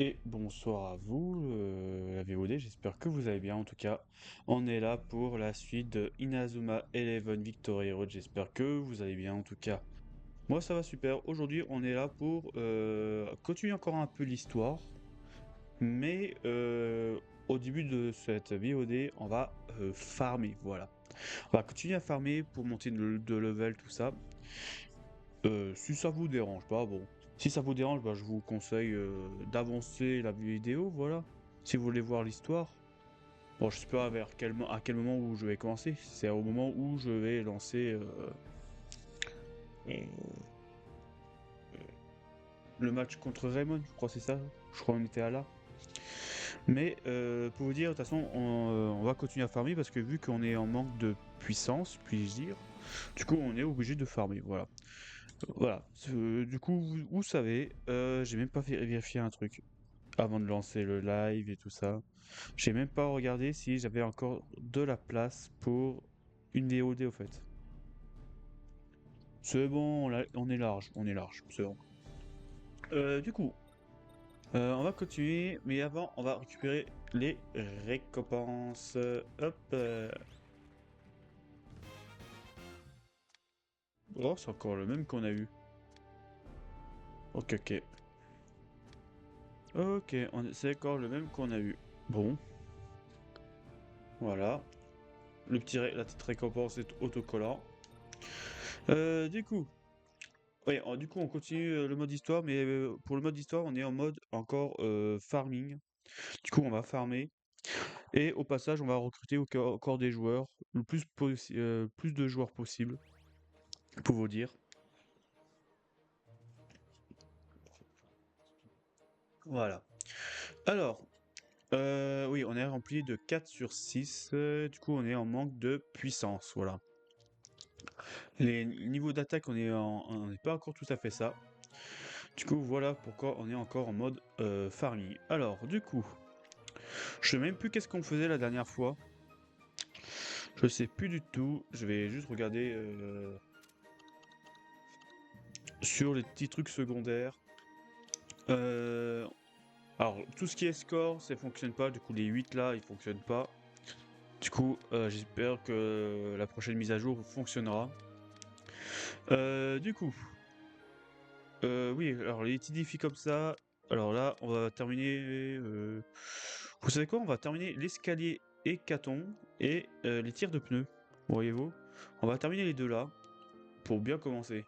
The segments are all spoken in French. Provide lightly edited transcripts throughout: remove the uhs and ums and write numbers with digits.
Et bonsoir à vous, la VOD, j'espère que vous allez bien. En tout cas, on est là pour la suite de Inazuma Eleven Victory Road. J'espère que vous allez bien. En tout cas, moi ça va super. Aujourd'hui, on est là pour continuer encore un peu l'histoire. Mais au début de cette VOD, on va farmer. Voilà. On va continuer à farmer pour monter de level, tout ça. Si ça vous dérange pas, bon. Si ça vous dérange, bah, je vous conseille d'avancer la vidéo, voilà. Si vous voulez voir l'histoire. Bon, je sais pas à quel moment où je vais commencer. C'est au moment où je vais lancer euh, le match contre Raymond, je crois que c'est ça. Je crois qu'on était à là. Mais pour vous dire, de toute façon, on va continuer à farmer parce que vu qu'on est en manque de puissance, puis-je dire, du coup, on est obligé de farmer, voilà. Voilà. Du coup, vous savez, j'ai même pas vérifié un truc avant de lancer le live et tout ça. J'ai même pas regardé si j'avais encore de la place pour une VOD au fait. C'est bon, on est large, c'est bon. Du coup, on va continuer, mais avant, on va récupérer les récompenses. Hop. Oh, c'est encore le même qu'on a eu. Ok, ok. Ok, c'est encore le même qu'on a eu. Bon, voilà. La petite récompense est autocollant. Du coup, oui, du coup, on continue le mode histoire, mais pour le mode histoire, on est en mode encore farming. Du coup, on va farmer. Et au passage, on va recruter encore des joueurs, plus de joueurs possible, pour vous dire. Voilà. Alors, oui, on est rempli de 4 sur 6. Du coup, on est en manque de puissance, voilà. Les niveaux d'attaque, on n'est pas encore tout à fait ça. Du coup, voilà pourquoi on est encore en mode farming. Alors, du coup, je sais même plus qu'est-ce qu'on faisait la dernière fois. Je sais plus du tout. Je vais juste regarder sur les petits trucs secondaires. Euh, alors, tout ce qui est score, ça fonctionne pas. Du coup, les 8 là, ils fonctionnent pas. Du coup, j'espère que la prochaine mise à jour fonctionnera. Du coup, oui, alors les petits défis comme ça. Alors là, on va terminer. Vous savez quoi? On va terminer l'escalier hécaton et les tirs de pneus. Voyez-vous? On va terminer les deux là pour bien commencer.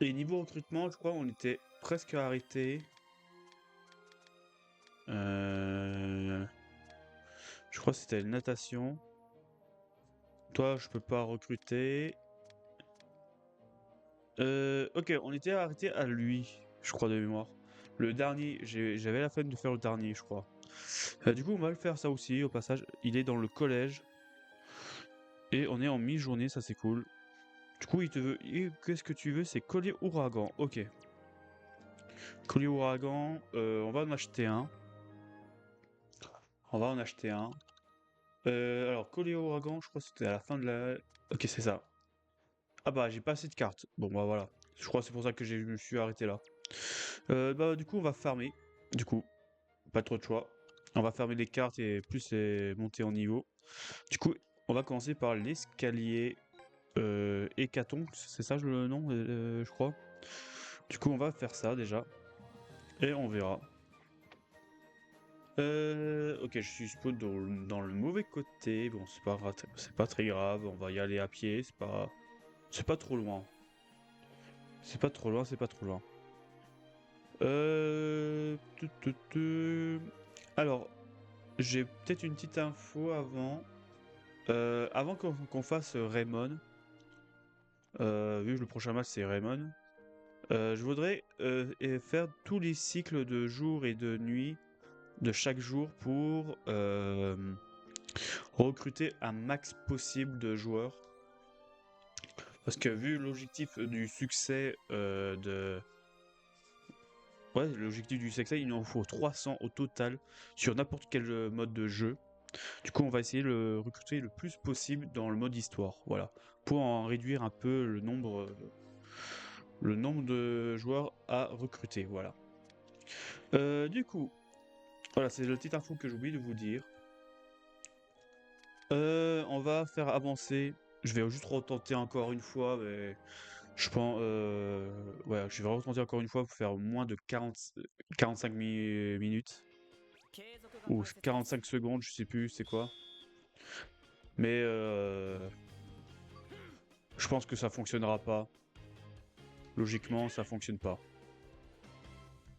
Et niveau recrutement, je crois on était presque arrêté. Je crois que c'était natation. Toi, je peux pas recruter. Ok, on était arrêté à lui, je crois de mémoire. Le dernier, j'avais la flemme de faire le dernier, je crois. Du coup, on va le faire ça aussi, au passage. Il est dans le collège. Et on est en mi-journée, ça c'est cool. Du coup, il te veut. Qu'est-ce que tu veux? C'est collier ouragan. Ok. Collier ouragan, on va en acheter un. On va en acheter un. Alors, collier ouragan, je crois que c'était à la fin de la. Ok, c'est ça. Ah bah, j'ai pas assez de cartes. Bon, bah voilà. Je crois que c'est pour ça que je me suis arrêté là. Bah, du coup, on va farmer. Du coup, pas trop de choix. On va farmer les cartes et plus les monter en niveau. Du coup, on va commencer par l'escalier Hécaton. C'est ça le nom, je crois. Du coup, on va faire ça déjà. Et on verra. Ok, je suis spawn dans le mauvais côté. Bon, c'est pas très grave. On va y aller à pied. C'est pas trop loin. C'est pas trop loin, c'est pas trop loin. Alors, j'ai peut-être une petite info avant. Avant qu'on fasse Raymond, vu que le prochain match c'est Raymond, je voudrais faire tous les cycles de jour et de nuit de chaque jour pour recruter un max possible de joueurs. Parce que vu l'objectif du succès Ouais, l'objectif du succès, il en faut 300 au total sur n'importe quel mode de jeu. Du coup, on va essayer de le recruter le plus possible dans le mode histoire, voilà. Pour en réduire un peu le nombre Le nombre de joueurs à recruter, voilà. Du coup, voilà, c'est le petit info que j'oublie de vous dire. On va faire avancer. Je vais juste retenter encore une fois, mais je pense, ouais, je vais retenter encore une fois pour faire moins de 45 minutes ou 45 secondes, je sais plus c'est quoi. Mais je pense que ça fonctionnera pas. Logiquement, ça fonctionne pas.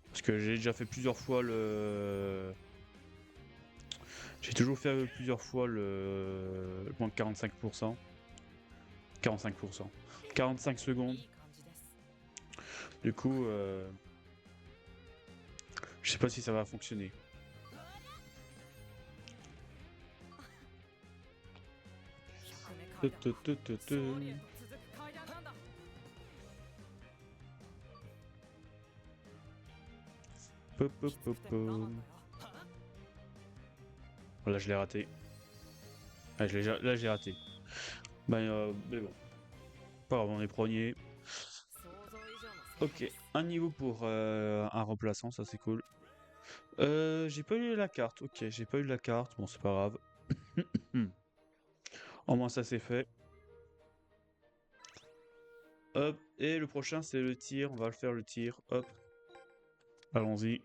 Parce que j'ai déjà fait plusieurs fois le. J'ai toujours fait plusieurs fois le moins de 45%. 45%. 45 secondes. Du coup, je sais pas si ça va fonctionner. Là, je l'ai raté. Ah, là, j'ai raté. Mais bon. Pas grave, on est premier. Ok, un niveau pour un remplaçant, ça c'est cool. J'ai pas eu la carte. Ok, j'ai pas eu la carte. Bon, c'est pas grave. Au moins, ça c'est fait. Hop, et le prochain c'est le tir. On va le faire le tir. Hop, allons-y.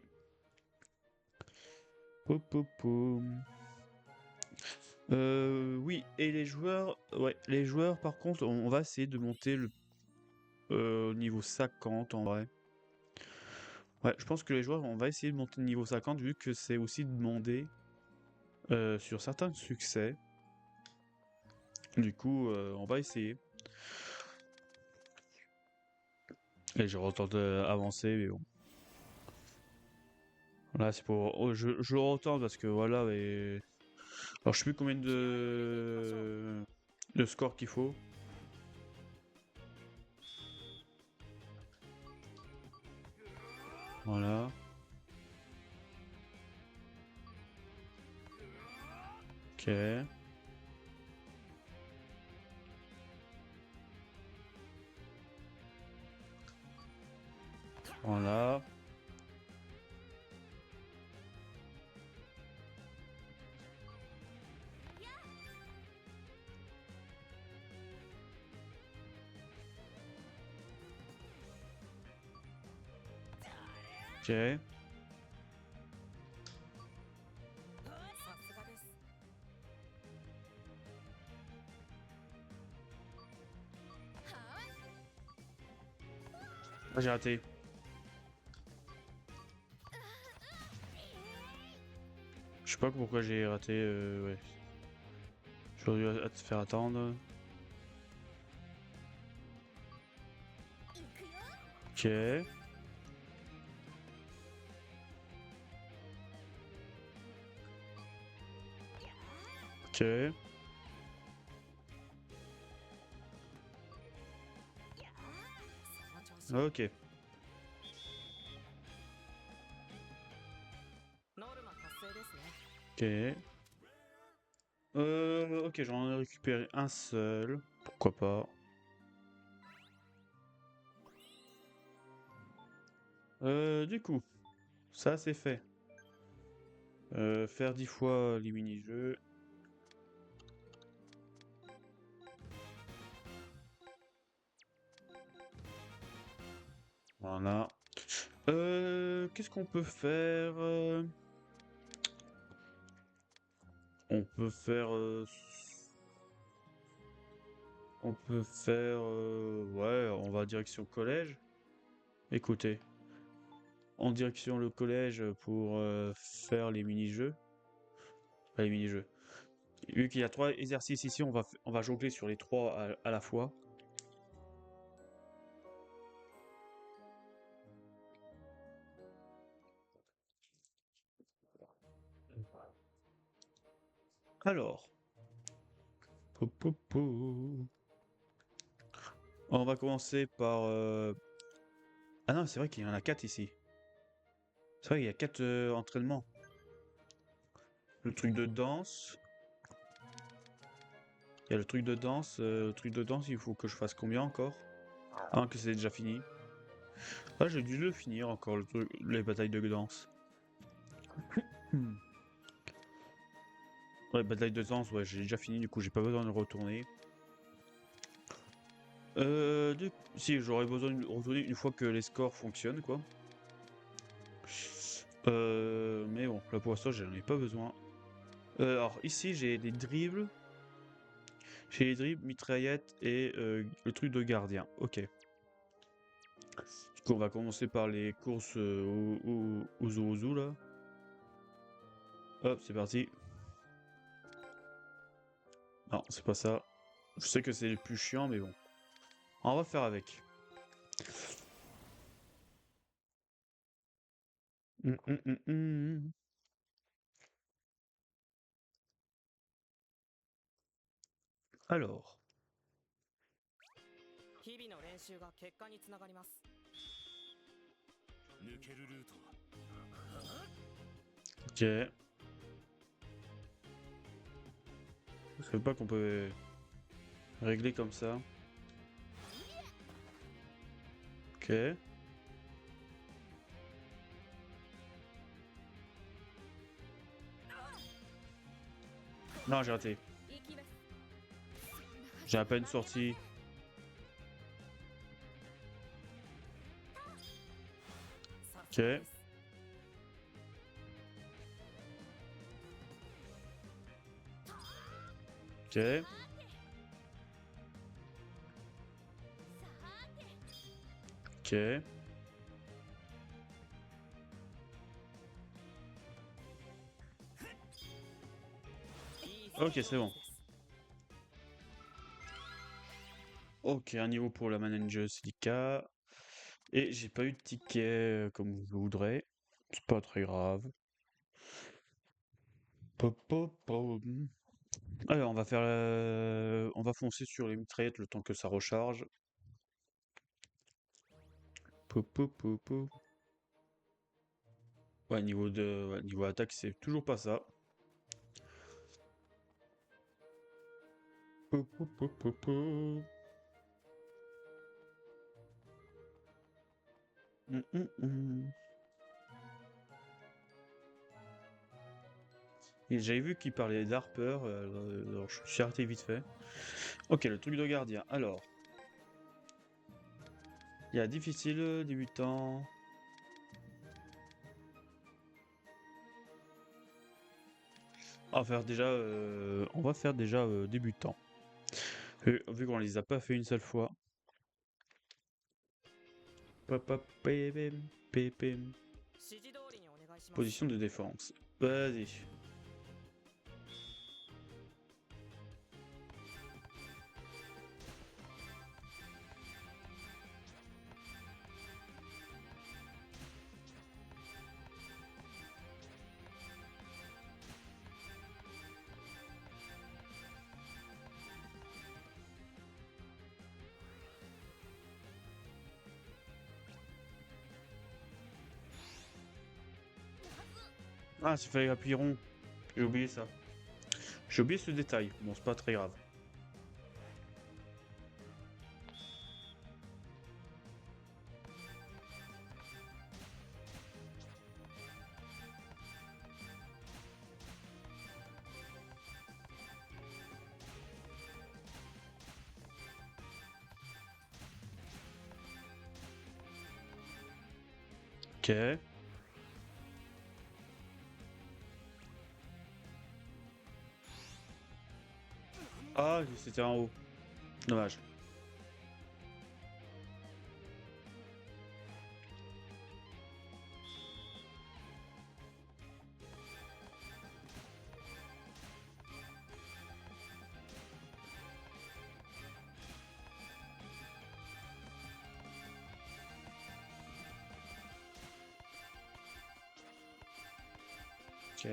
Oui, et les joueurs, ouais, les joueurs par contre, on va essayer de monter le niveau 50 en vrai. Ouais, je pense que les joueurs, on va essayer de monter le niveau 50 vu que c'est aussi demandé sur certains succès. Du coup, on va essayer. Et je retente d'avancer, mais bon. Là, c'est pour. Oh, je le retente parce que voilà, mais. Alors, je sais plus combien de score qu'il faut. Voilà. Ok. Voilà. Ok. Ah, j'ai raté. Je sais pas pourquoi j'ai raté. Ouais. J'aurais dû te faire attendre. Ok. Ok. Ok. Ok. Ok, j'en ai récupéré un seul. Pourquoi pas. Du coup, ça c'est fait. Faire 10 fois les mini-jeux. Voilà. Qu'est-ce qu'on peut faire On peut faire... On peut faire... Ouais, on va direction collège. Écoutez. En direction le collège pour faire les mini-jeux. Pas les mini-jeux. Vu qu'il y a 3 exercices ici, on va jongler sur les 3 à la fois. Alors. On va commencer par... Ah non, c'est vrai qu'il y en a 4 ici. C'est vrai qu'il y a 4 entraînements. Le truc de danse. Il y a le truc de danse. Le truc de danse, il faut que je fasse combien encore? Ah, que c'est déjà fini. Ah, j'ai dû le finir encore, les batailles de danse. Hmm. Ouais, bataille de danse, ouais, j'ai déjà fini, du coup, j'ai pas besoin de retourner. Si, j'aurais besoin de retourner une fois que les scores fonctionnent, quoi. Mais bon, là pour l'instant, j'en ai pas besoin. Alors, ici, j'ai des dribbles. J'ai les dribbles, mitraillettes et le truc de gardien. Ok. Du coup, on va commencer par les courses au zoo, là. Hop, c'est parti. Non, c'est pas ça. Je sais que c'est le plus chiant, mais bon. On va faire avec. Hum, hum, hum, hum. Alors. 日々の練習が結果につながります。抜けるルートは Ok. Je savais pas qu'on pouvait régler comme ça. Ok. Non, j'ai raté. J'ai à peine sorti. Ok. Ok. Ok. Ok, c'est bon. Ok, un niveau pour la manager Silica. Et j'ai pas eu de ticket comme je voudrais. C'est pas très grave. Pop, pop, pop. Alors, on va faire on va foncer sur les mitraillettes le temps que ça recharge. Pop, pop, pop, pop. Ouais, niveau attaque, c'est toujours pas ça. Pop, pop, pop, pop, pop. Hum. Et j'avais vu qu'il parlait d'Harper, alors je suis arrêté vite fait. Ok, le truc de gardien. Alors, il y a difficile, débutant. On va faire déjà débutant. Vu qu'on les a pas fait une seule fois. Pop, pop, pépém, pépém. 指示通りにお願いします。 Position de défense. Vas-y. Ah, il fallait appuyer rond. J'ai oublié ça. J'ai oublié ce détail. Bon, c'est pas très grave. Ok. Ah, c'était en haut. Dommage. Ok.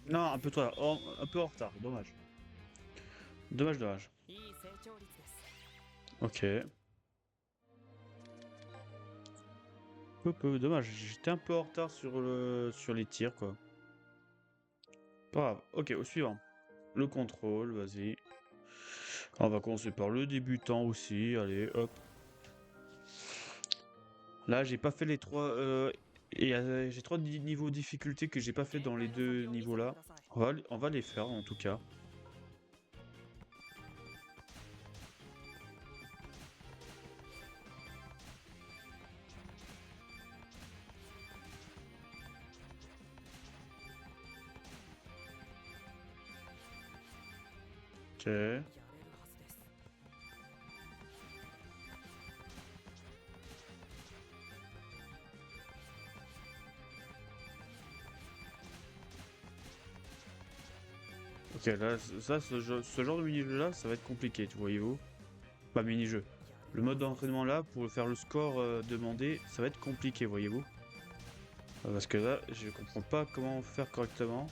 Non, un peu toi, un peu en retard. Dommage. Dommage. いい成長率です。 Ok. Dommage. J'étais un peu en retard sur les tirs, quoi. Pas grave. Ok, au suivant. Le contrôle, vas-y. On va commencer par le débutant aussi. Allez, hop. Là, j'ai pas fait les trois. J'ai trois niveaux de difficulté que j'ai pas fait dans les deux niveaux là. On va les faire en tout cas. Ok. やれるはずです。 Ok, là, ce genre de mini-jeu là, ça va être compliqué, tu voyez-vous. Pas mini-jeu. Le mode d'entraînement là, pour faire le score demandé, ça va être compliqué, voyez-vous. Parce que là, je comprends pas comment faire correctement.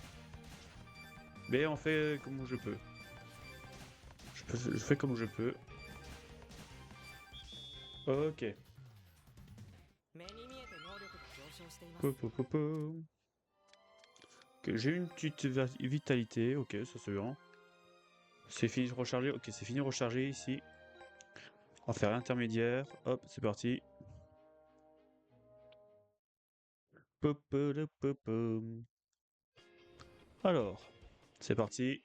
Mais on fait comme je peux. Je fais comme je peux. Ok. 目に見えて能力が上昇しています。 Po, po, po, po. Ok, j'ai une petite vitalité. Ok, ça c'est bien. C'est fini de recharger. Ok, c'est fini de recharger ici. On va faire l'intermédiaire. Hop, c'est parti. Pop, pop, pop, pop. Alors, c'est parti.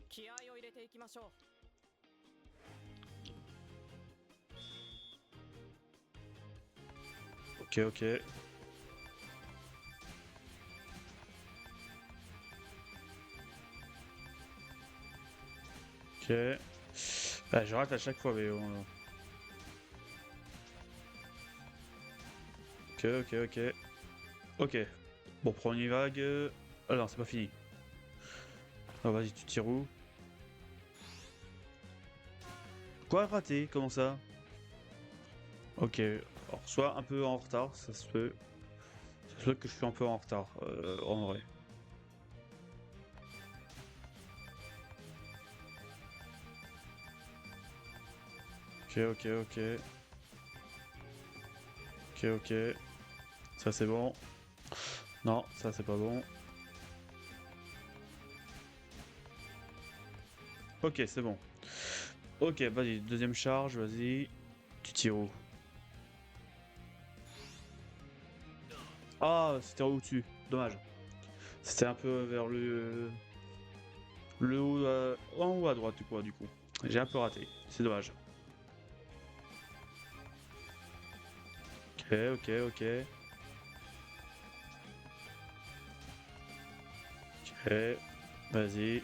気合を入れていきましょ Ok, ok. Ok. Ah, je rate à chaque fois, mais bon. Ok, ok, ok. Ok. Bon, premier vague. Ah non, c'est pas fini. Ah, vas-y, tu tires où? Quoi, raté? Comment ça? Ok. Alors, soit un peu en retard, ça se peut. Ça se peut que je suis un peu en retard, en vrai. Ok, ok, ok. Ok, ok. Ça c'est bon. Non, ça c'est pas bon. Ok, c'est bon. Ok, vas-y, deuxième charge, vas-y. Tu tires où? Ah, c'était au-dessus. Dommage. C'était un peu vers le haut, en haut à droite, quoi, du coup. J'ai un peu raté. C'est dommage. Ok, ok, ok. Ok, vas-y.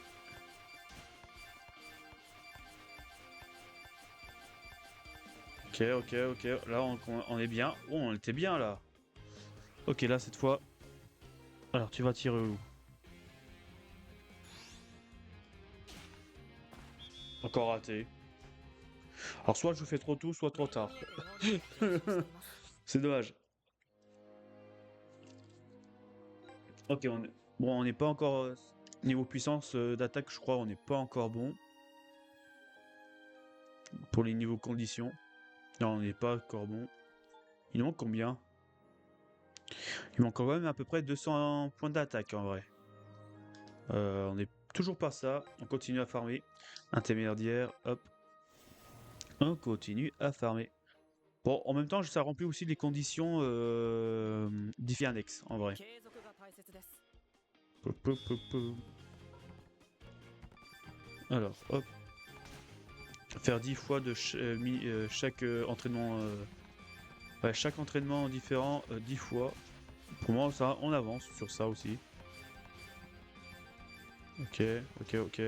Ok, ok, ok. Là, on est bien. Oh, on était bien, là. Ok, là, cette fois. Alors, tu vas tirer où? Encore raté. Alors, soit je fais trop tôt, soit う。 trop 目に tard. 見えて能力が上昇しています。 C'est dommage. Ok, bon, on n'est pas encore niveau puissance d'attaque, je crois, on n'est pas encore bon pour les niveaux conditions. Non, on n'est pas encore bon. Il manque combien? Il manque quand même à peu près 200 points d'attaque en vrai. On n'est toujours pas ça. On continue à farmer. Intermédiaire, hop. On continue à farmer. Bon, en même temps, ça remplit aussi les conditions défi annexe en vrai. 継続が大切です。 Pop, pop, pop, pop. Alors, hop. Faire 10 fois de chaque entraînement. Ouais, chaque entraînement différent 10 fois. Pour moi, ça, on avance sur ça aussi. Ok, ok, ok.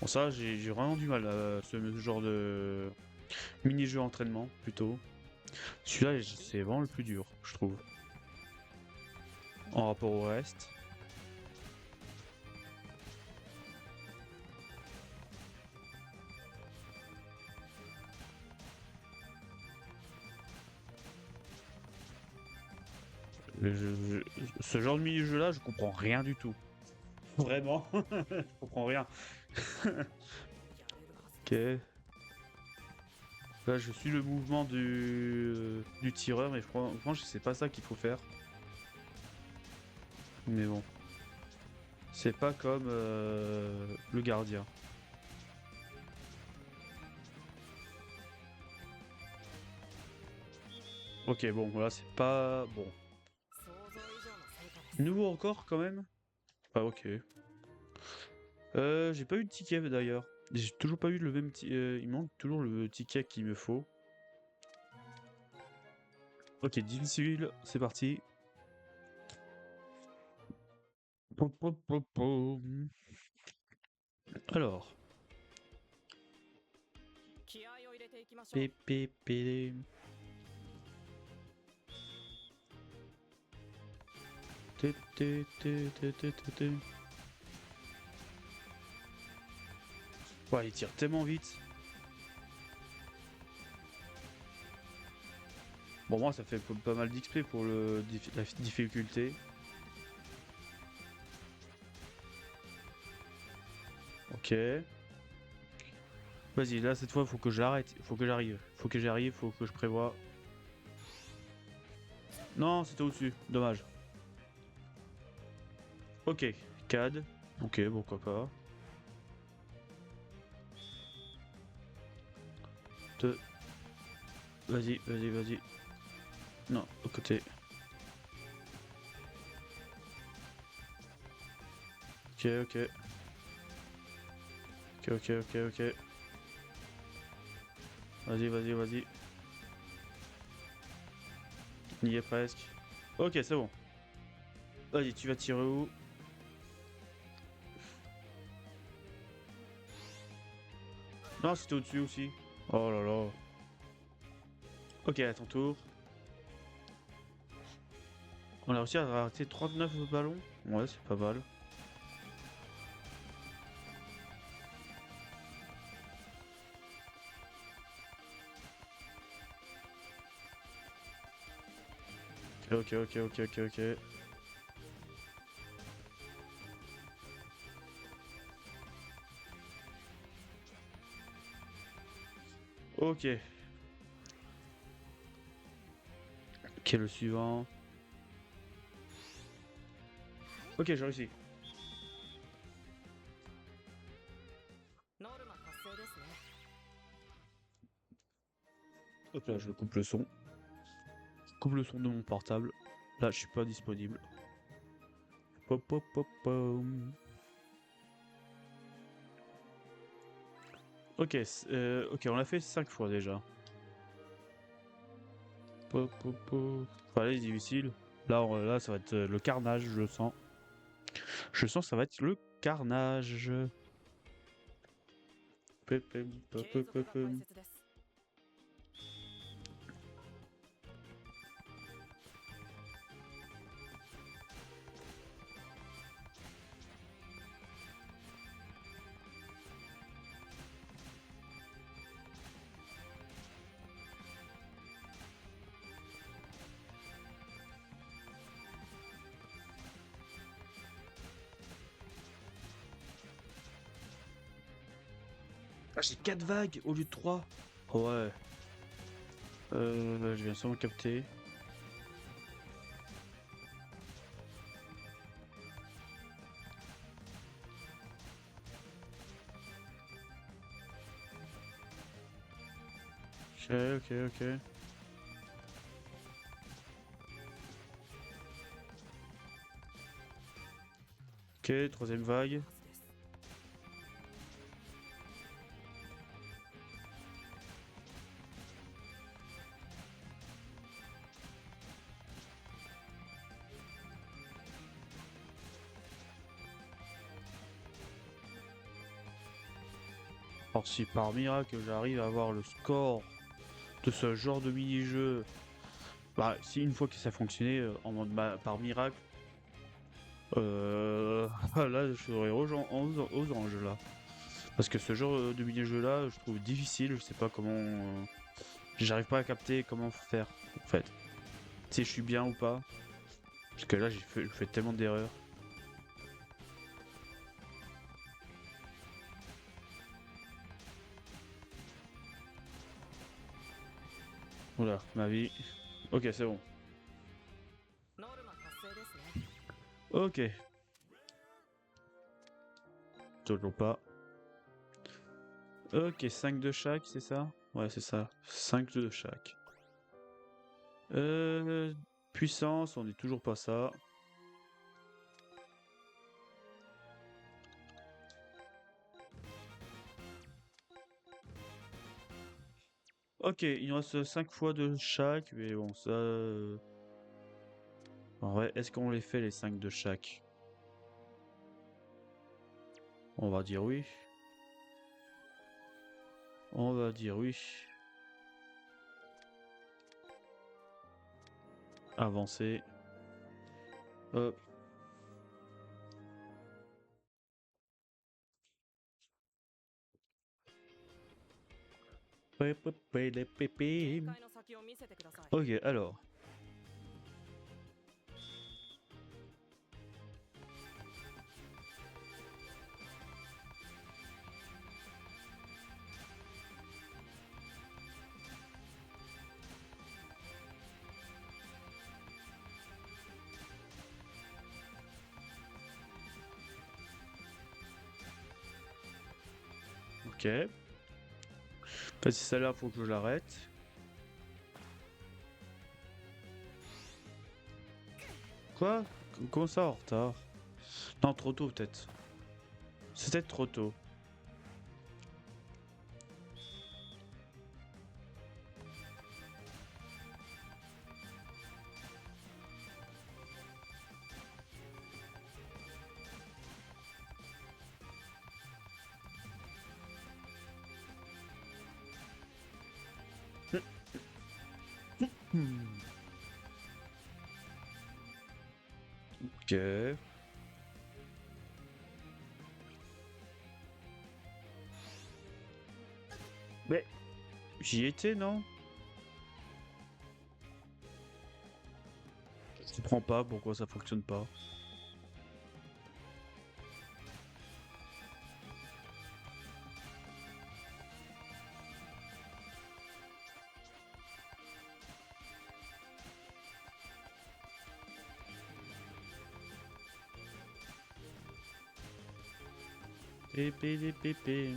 Bon, ça, j'ai vraiment du mal à ce genre de mini-jeu entraînement, plutôt. Celui-là, c'est vraiment le plus dur, je trouve. En rapport au reste. Ce genre de mini-jeu là, je comprends rien du tout. Vraiment, je comprends rien. やれるはずです。 Ok. Là, je suis le mouvement du tireur, mais franchement, je sais pas ça qu'il faut faire. Mais bon. C'est pas comme le gardien. Ok, bon, voilà, c'est pas... Bon. 想像以上の成果です。 Nouveau encore, quand même? Ah, ok. J'ai pas eu de ticket, d'ailleurs. J'ai toujours pas eu le même... il manque toujours le ticket qu'il me faut. Ok, difficile, c'est parti. Pom, pom, pom, pom. Alors. 気合を入れていきましょう。 Pépépé. Té, té, té, té, té, té, té. Ouais, il tire tellement vite. Bon, moi, ça fait pas mal d'XP pour la difficulté. Ok. Vas-y, là, cette fois, faut que j'arrête. Faut que j'arrive. Faut que j'arrive, faut que je prévoie. Non, c'était au-dessus. Dommage. Ok. CAD. Ok, pourquoi pas. Deux. Vas-y, vas-y, vas-y. Non, au côté. Ok, ok. Ok, ok, ok, ok. Vas-y, vas-y, vas-y. On y est presque. Ok, c'est bon. Vas-y, tu vas tirer où? Non, c'était au-dessus aussi. Oh là là. Ok, à ton tour. On a réussi à rater 39 ballons. Ouais, c'est pas mal. Ok, ok, ok, ok, ok. Ok. Ok, le suivant. Ok, j'ai réussi. ノルマ達成ですね。 Hop là, je coupe le son. Je coupe le son de mon portable. Là, je suis pas disponible. Pop, pop, pop, pom. Ok, ok, on l'a fait 5 fois déjà. Pop, pop, pop. Enfin, là, c'est difficile. Là, là, ça va être le carnage, je le sens. Je sens que ça va être le carnage. Pop, pop, pop, 継 pop, 続 pop, が pop. 大切です。 Ah, j'ai 4 vagues au lieu de 3. Oh ouais. Je viens seulement capter. Ok, ok, ok. Ok, troisième vague. はずです。 Alors si par miracle j'arrive à avoir le score de ce genre de mini-jeu, bah si une fois que ça fonctionnait en mode par miracle, là je serais aux anges là. Parce que ce genre de mini-jeu là, je trouve difficile, je sais pas comment... j'arrive pas à capter comment faire en fait. Si je suis bien ou pas. Parce que là je fais tellement d'erreurs. Oula, ma vie. Ok, c'est bon. ノルマ達成ですね。 Ok. toujours pas. Ok, 5 de chaque, c'est ça? Ouais, c'est ça. 5 de chaque. Euh, Puissance, on n'est toujours pas ça. Ok, il nous reste 5 fois de chaque, mais bon, ça... En vrai, est-ce qu'on les fait les 5 de chaque? On va dire oui. On va dire oui. Avancer. Hop. Ok, alors. Ok. Enfin, si celle-là, faut que je l'arrête. Quoi? Comment ça en retard? Non, trop tôt peut-être. C'est peut-être trop tôt. Hmm. Ok. Mais j'y étais, non? Je comprends pas pourquoi ça fonctionne pas. Pépé.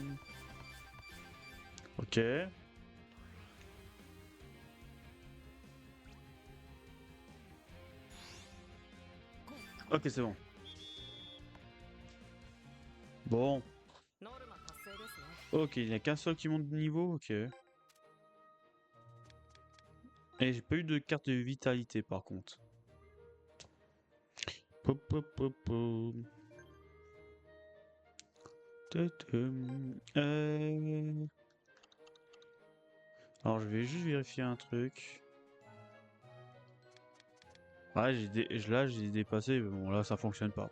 Ok. Ok, c'est bon. Bon. ノルマ達成ですね。 Ok, il n'y a qu'un seul qui monte de niveau, ok. Et j'ai pas eu de carte de vitalité par contre. Pop, pop, pop, pop. Tadam. Alors je vais juste vérifier un truc. Ouais, là j'ai dépassé, mais bon là ça fonctionne pas.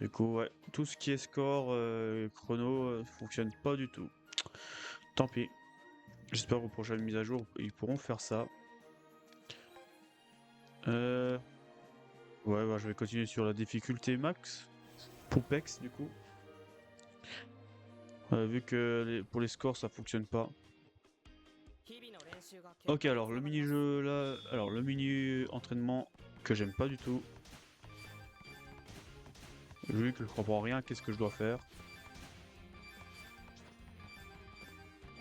Du coup, ouais, tout ce qui est score chrono fonctionne pas du tout. Tant pis. J'espère qu'aux prochaines mises à jour ils pourront faire ça. Euh... Ouais, bah, je vais continuer sur la difficulté max. Poupex du coup. Vu que pour les scores ça fonctionne pas. 日々の練習が結 Ok, 果に alors つ le ながります。 mini-jeu là, alors le mini entraînement que j'aime pas du tout. Vu que je comprends rien, qu'est-ce que je dois faire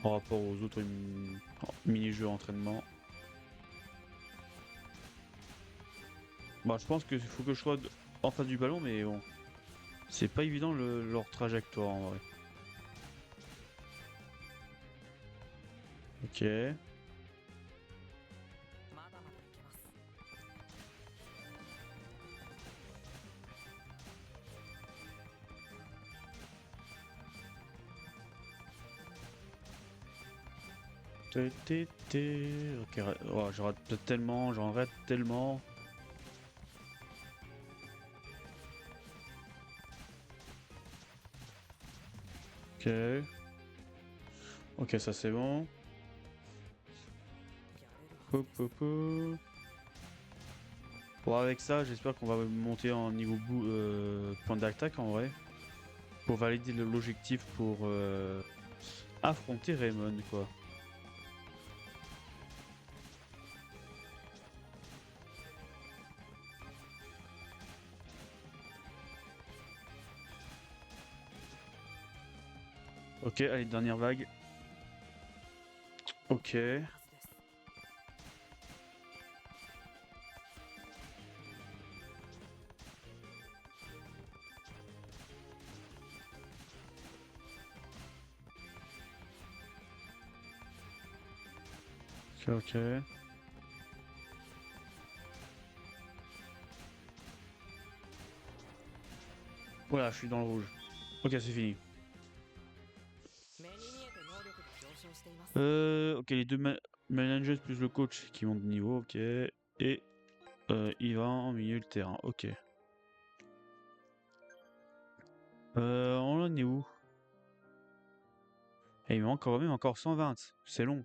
par rapport aux autres mini-jeux entraînement. Bah, je pense qu'il faut que je sois en face du ballon, mais bon, c'est pas évident leur trajectoire en vrai. Ok. まだまだいけます。 Ok, oh, je rate tellement, j'en rate tellement. Ok. Ok, ça c'est bon. やれるは Pou, ずです。 pou, pou. Bon, avec ça, j'espère qu'on va monter en niveau point d'attaque en vrai. Pour valider l'objectif pour affronter Raymond, quoi. Ok, allez, dernière vague. Ok. はずです。 Ok, ok. Voilà, je suis dans le rouge. Ok, c'est fini. 目に見えて能力が上昇しています。 Ok, les deux managers plus le coach qui montent de niveau, ok. Et il va en milieu de terrain, ok. On en est où? Et il me manque quand même encore 120. C'est long.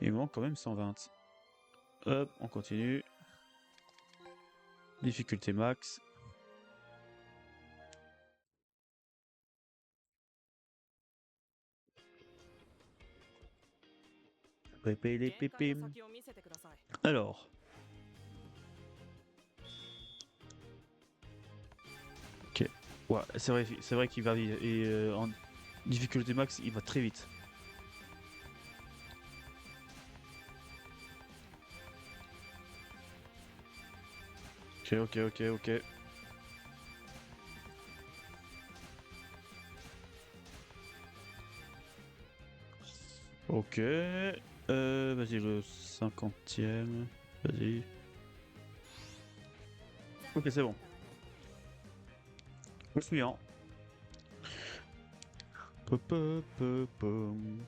Il me manque quand même 120. Hop, on continue. Difficulté max. Pépé les 限界 pépés. の先を見せてください。 Alors. Ok. Ouais, c'est vrai qu'il va vite. Et en difficulté max, il va très vite. Ok, ok, ok, ok. Ok. Vas-y, le 50e. Vas-y. Ok, c'est bon. Le suivant. Pom.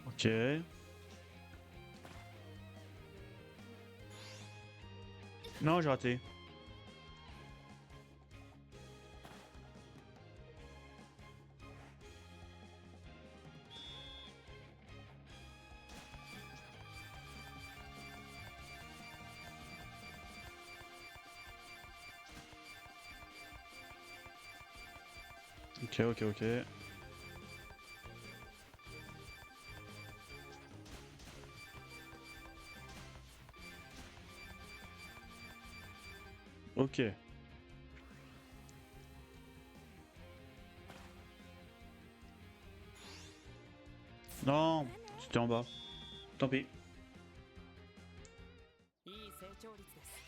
Ok. Non, j'ai raté. Ok, ok, ok. Ok. Non, c'était en bas. Tant pis. いい成長率です。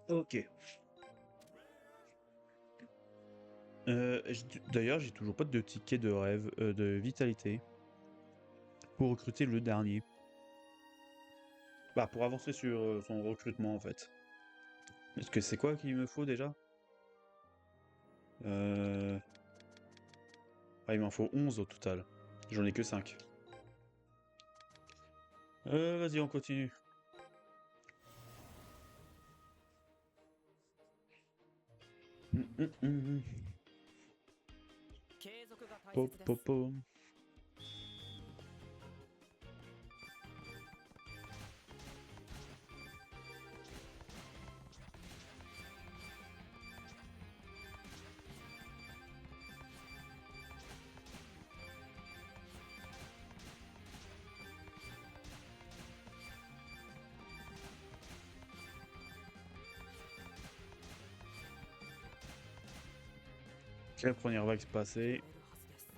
Ok. D'ailleurs, j'ai toujours pas de ticket de rêve, de vitalité. Pour recruter le dernier. Bah, pour avancer sur son recrutement, en fait. Est-ce que c'est quoi qu'il me faut déjà? Ah, il m'en faut 11 au total. J'en ai que 5. Vas-y, on continue. Hum, hum, hum. 継続が大 Po, 切です。 po, po. Ok, la première vague c'est passée. 取れるはずです。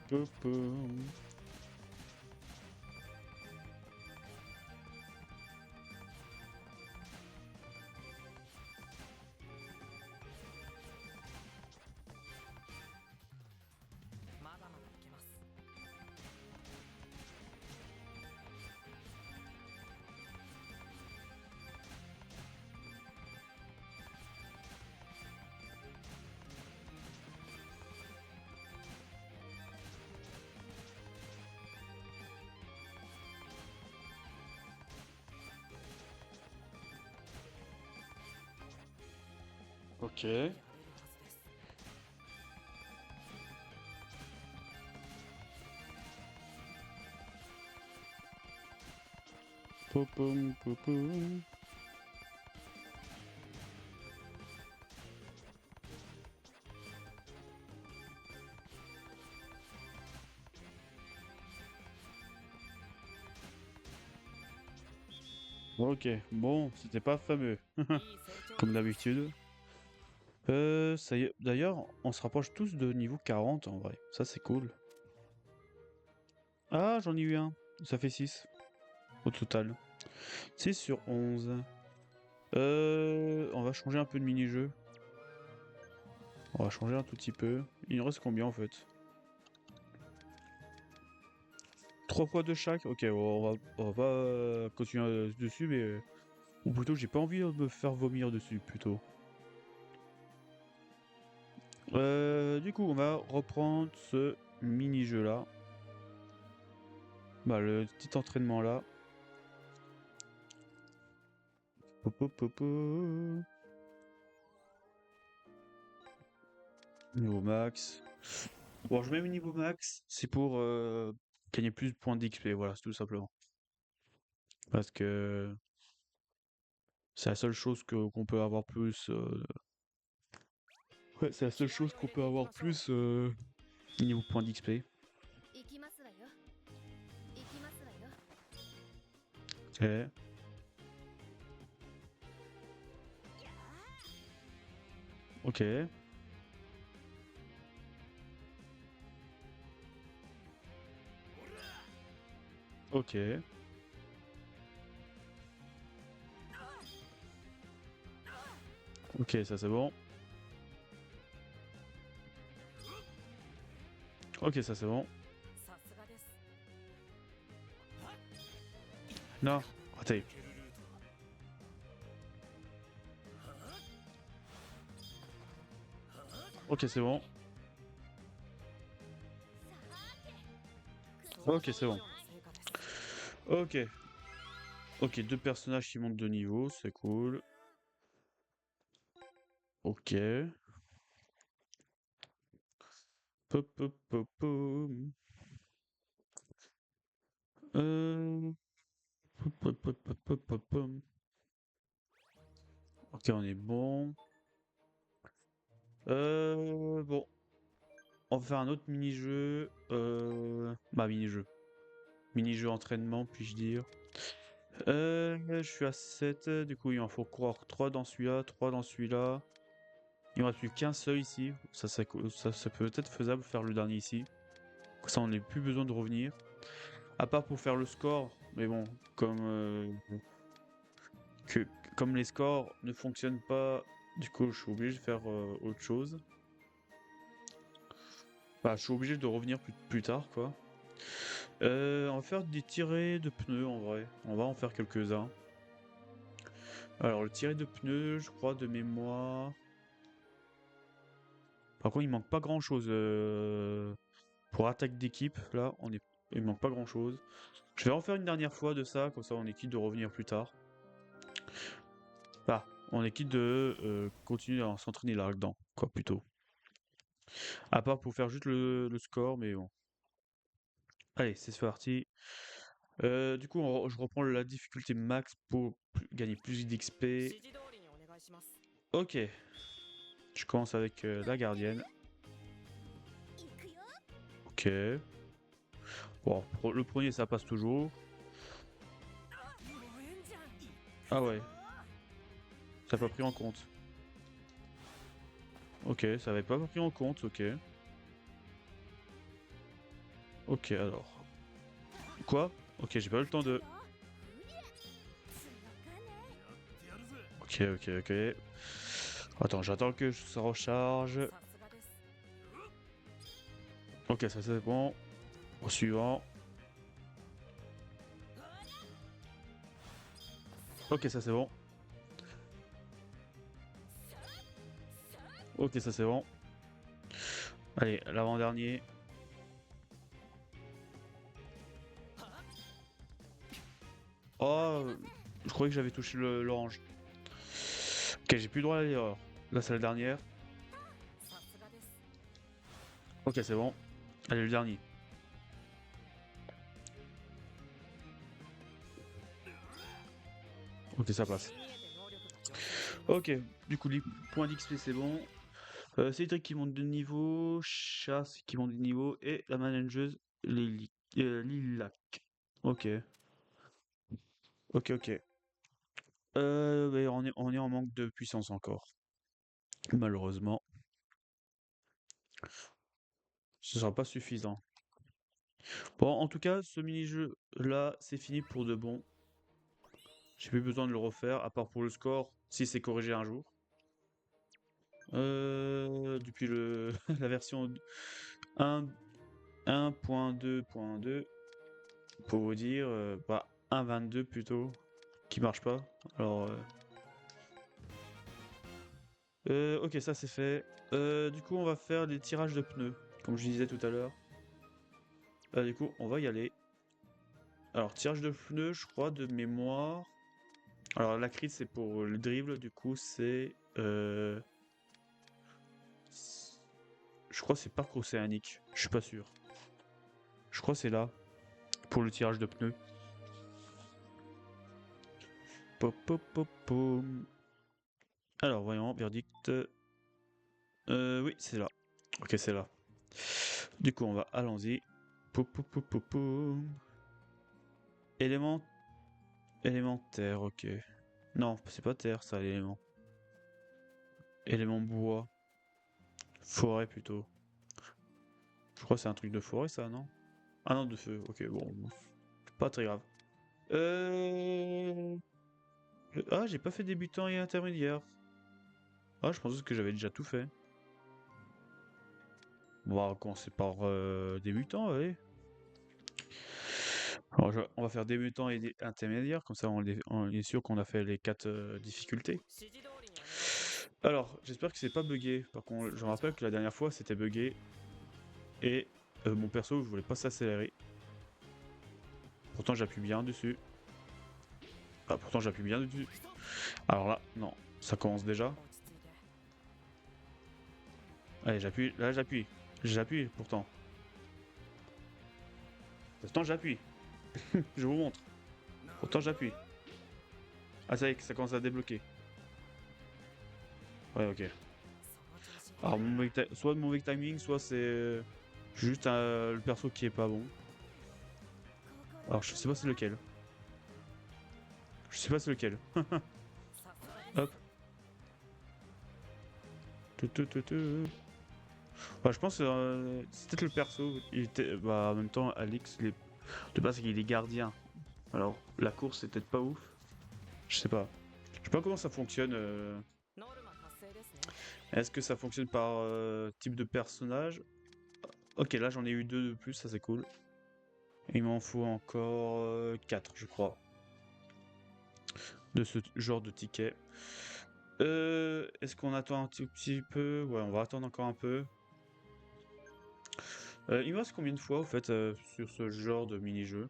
Po, po. まだまだいけます。 Ok, Ok. やれるはずです Popom, popom. Ok, bon, c'était pas fameux, いい成長 comme d'habitude. Ça y est. D'ailleurs, on se rapproche tous de niveau 40 en vrai. Ça, c'est cool. Ah, j'en ai eu un. Ça fait 6 au total. 6 sur 11. On va changer un peu de mini-jeu. On va changer un tout petit peu. Il nous reste combien en fait? 3 fois de chaque? Ok, on va pas continuer dessus, mais... Ou plutôt, j'ai pas envie de me faire vomir dessus, plutôt. Du coup, on va reprendre ce mini-jeu là. Bah, le petit entraînement là. Popo. Niveau max. Bon, je mets le niveau max, c'est pour gagner plus de points d'XP, voilà, c'est tout simplement. Parce que c'est la seule chose qu'on peut avoir plus. Ouais, c'est la seule chose qu'on peut avoir plus niveau points d'XP. 行きますわよ行きますわよ Ok. Ok. Ok. Ok, ça c'est bon. Ok, ça c'est bon. さすがです Non, raté. Ok, c'est bon. Ok, c'est bon. 成果です Ok. Ok, deux personnages qui montent de niveau, c'est cool. Ok. Pop, pop, pop, pop. Euh... pop, pop, pop, pop, pop, pop, pop. Ok, on est bon. Bon. On va faire un autre mini-jeu. Bah, mini-jeu. Mini-jeu entraînement, puis-je dire. Je suis à 7. Du coup, il en faut croire 3 dans celui-là, 3 dans celui-là. Il ne reste plus qu'un seul ici. Ça peut être faisable faire le dernier ici. Comme ça, on n'a plus besoin de revenir. À part pour faire le score. Mais bon, comme, que, comme les scores ne fonctionnent pas, du coup, je suis obligé de faire autre chose. Bah, je suis obligé de revenir plus tard, quoi. On va faire des tirés de pneus, en vrai. On va en faire quelques-uns. Alors, le tiré de pneus, je crois, de mémoire... Par contre, il manque pas grand-chose. Pour attaque d'équipe, là, il manque pas grand-chose. Je vais en faire une dernière fois de ça, comme ça on est quitte de revenir plus tard. Bah, on est quitte de continuer à s'entraîner là-dedans, quoi, plutôt. À part pour faire juste le score, mais bon. Allez, c'est parti. Du coup, je reprends la difficulté max pour gagner plus d'XP. 指示通りにお願いします Ok. Je commence avec la gardienne. 行くよ Ok. Bon, le premier, ça passe toujours. ご縁じゃん Ah ouais. Ça n'a pas pris en compte. Ok, ça n'avait pas pris en compte, ok. Ok, alors. Quoi? Ok, j'ai pas eu le temps de... 強かね Ok. Attends, j'attends que ça recharge. さすがです Ok, ça c'est bon. Au suivant. Ok, ça c'est bon. Ok, ça c'est bon. Allez, l'avant-dernier. Oh, je croyais que j'avais touché l'orange. Ok, j'ai plus le droit à l'erreur. Là, c'est la dernière. さすがです。 Ok, c'est bon. Allez, le dernier. Ok, ça passe. 目に見えて能力が上昇しています。 Ok, du coup, les points d'XP, c'est bon. Cédric qui monte de niveau, Chasse qui monte de niveau, et la manageuse Lilac. Ok, ok. Ouais, on est en manque de puissance encore. Malheureusement, ce sera pas suffisant. Bon, en tout cas, ce mini-jeu là, c'est fini pour de bon. J'ai plus besoin de le refaire, à part pour le score, si c'est corrigé un jour. Depuis la version 1 1.2.2, pour vous dire, bah 1.22 plutôt, qui marche pas. Alors, ok, ça c'est fait. Du coup, on va faire des tirages de pneus, comme je disais tout à l'heure. Du coup, on va y aller. Alors, tirage de pneus, je crois, de mémoire. Alors, la crit, c'est pour le dribble, du coup, c'est... je crois que c'est parc océanique, je suis pas sûr. Je crois que c'est là, pour le tirage de pneus. Pop, pop, pop, pom. Alors, voyons, verdict. Oui, c'est là. Ok, c'est là. Du coup, on va, allons-y. Pop, pop, pop, pop, pom. Élément... Élémentaire, ok. Non, c'est pas terre, ça, l'élément. Élément bois. Forêt, plutôt. Je crois que c'est un truc de forêt, ça, non? Ah non, de feu. Ok, bon. Pas très grave. Ah, j'ai pas fait débutant et intermédiaire. Ah, je pensais que j'avais déjà tout fait. On va commencer par débutant, allez. Alors, on va faire débutant et intermédiaire, comme ça on est sûr qu'on a fait les 4 difficultés. 指示通りにお願いします。 Alors, j'espère que c'est pas buggé. Par contre, je me rappelle que la dernière fois c'était buggé. Et mon perso, je voulais pas s'accélérer. Pourtant, j'appuie bien dessus. Ah, pourtant, j'appuie bien dessus. Alors là, non, ça commence déjà. 落ち着いて。 Allez, j'appuie. Là, j'appuie. J'appuie, pourtant. Pourtant, j'appuie. Je vous montre. Pourtant, j'appuie. Ah, ça y est, ça commence à débloquer. Ouais, ok. その調子。 Alors, soit de mauvais timing, soit c'est juste le perso qui est pas bon. Alors, je sais pas c'est lequel. Je sais pas c'est lequel. さすがです。 Hop. Bah, je pense que c'est peut-être le perso. Il était, bah, en même temps, Alix, de base, il est gardien. Alors, la course, c'est peut-être pas ouf. Je sais pas. Je sais pas comment ça fonctionne. ノルマ達成ですね。 Est-ce que ça fonctionne par type de personnage? Ok, là, j'en ai eu 2 de plus, ça c'est cool. Il m'en faut encore 4, je crois. De ce genre de ticket. Est-ce qu'on attend un tout petit peu? Ouais, on va attendre encore un peu. Il me reste combien de fois, au fait, sur ce genre de mini-jeu?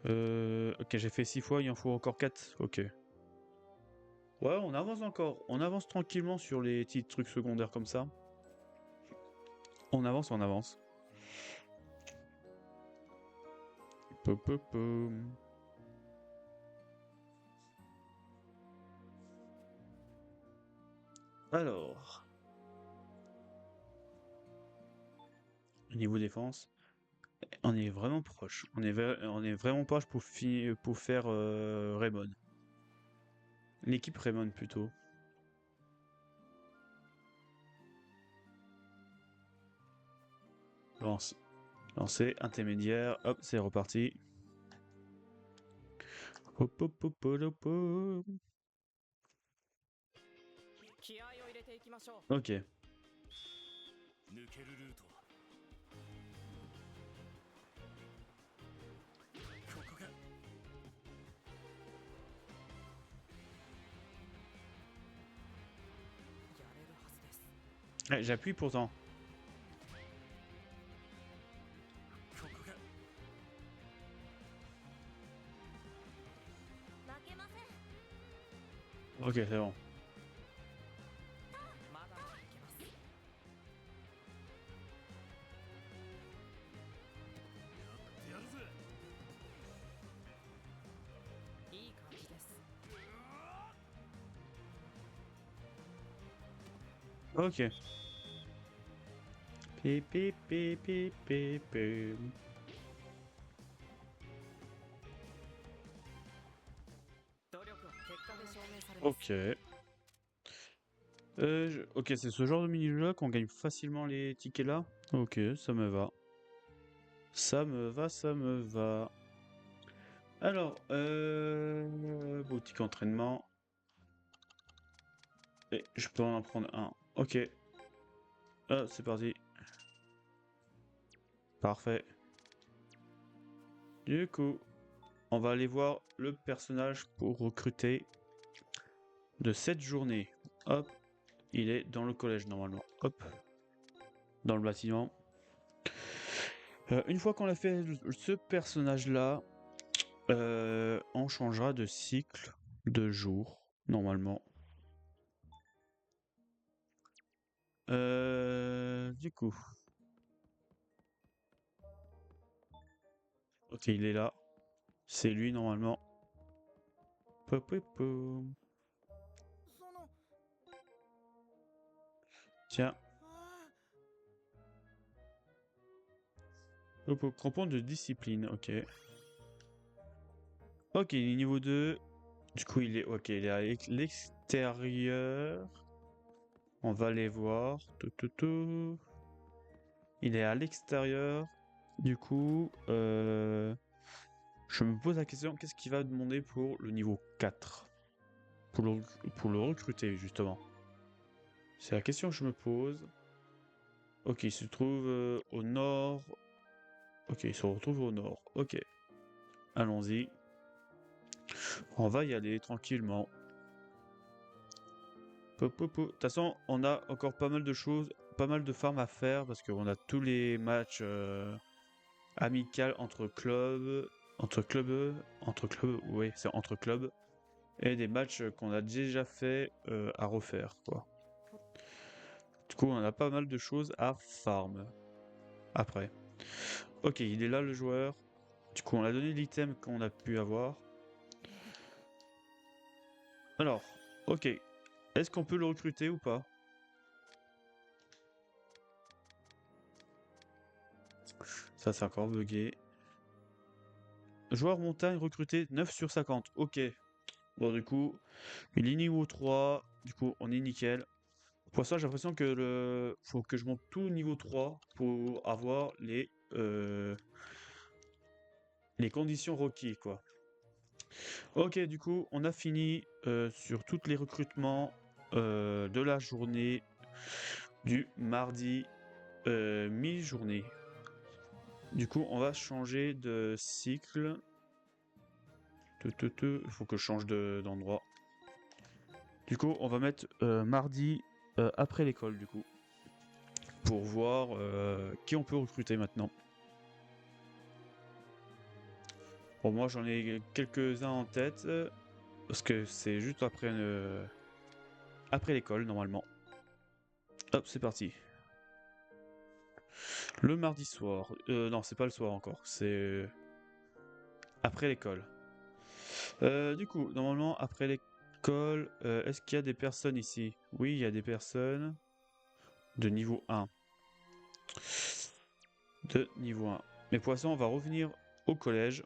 Ok, j'ai fait 6 fois, il en faut encore 4. Ok. Ouais, on avance encore. On avance tranquillement sur les petits trucs secondaires comme ça. On avance, on avance. Pop, pop, pop. Alors, niveau défense, on est vraiment proche. On est vraiment proche pour faire Raymond. L'équipe Raymond plutôt. Lancer, intermédiaire, hop, c'est reparti. Hop, hop, hop, hop, hop, hop. 気合を入れていきましょう。 Ok. 抜けるルートはここが やれるはずです。 J'appuie pourtant. ここが負けません。Ok, c'est bon. まだまだいけます。やってやるぜ。いい感じです。 Ok. Pip, pip, pip, pip, pip, pip. 努力は結果で証明されます。 Ok. Ok, c'est ce genre de mini-jeu là qu'on gagne facilement les tickets là. Ok, ça me va. Ça me va, ça me va. Alors, boutique entraînement. Et je peux en prendre un. Ok. Ah, c'est parti. Parfait. Du coup, on va aller voir le personnage pour recruter de cette journée. Hop, il est dans le collège normalement. Hop, dans le bâtiment. Une fois qu'on a fait ce personnage-là, on changera de cycle de jour, normalement. Du coup. Ok, il est là. C'est lui, normalement. Popopom. その Tiens. あ Crampon de discipline, ok. Ok, il est niveau 2. Du coup, il est, ok, il est à l'extérieur. On va les voir. Tout, tout, tout. Il est à l'extérieur. Du coup, je me pose la question, qu'est-ce qu'il va demander pour le niveau 4 pour le recruter, justement. C'est la question que je me pose. Ok, il se trouve au nord. Ok, il se retrouve au nord. Ok. Allons-y. On va y aller tranquillement. De toute façon, on a encore pas mal de choses, pas mal de farms à faire parce qu'on a tous les matchs amicaux entre clubs, oui, c'est entre clubs, et des matchs qu'on a déjà fait à refaire, quoi. Du coup, on a pas mal de choses à farm après. Ok, il est là le joueur. Du coup, on a donné l'item qu'on a pu avoir. Alors, ok. Est-ce qu'on peut le recruter ou pas? Ça, c'est encore bugué. Joueur montagne recruté 9 sur 50. Ok. Bon, du coup, il est niveau 3. Du coup, on est nickel. Pour ça, j'ai l'impression que faut que je monte tout niveau 3 pour avoir les conditions requises, quoi. Ok, du coup, on a fini sur tous les recrutements de la journée du mardi mi-journée. Du coup, on va changer de cycle. Il faut que je change d'endroit. Du coup, on va mettre mardi après l'école, du coup. Pour voir qui on peut recruter maintenant. Bon, moi, j'en ai quelques-uns en tête. Parce que c'est juste après l'école, normalement. Hop, c'est parti. Le mardi soir. Non, c'est pas le soir encore. C'est après l'école. Du coup, normalement, après l'école, est-ce qu'il y a des personnes ici? Oui, il y a des personnes de niveau 1. De niveau 1. Mais pour l'instant, on va revenir au collège.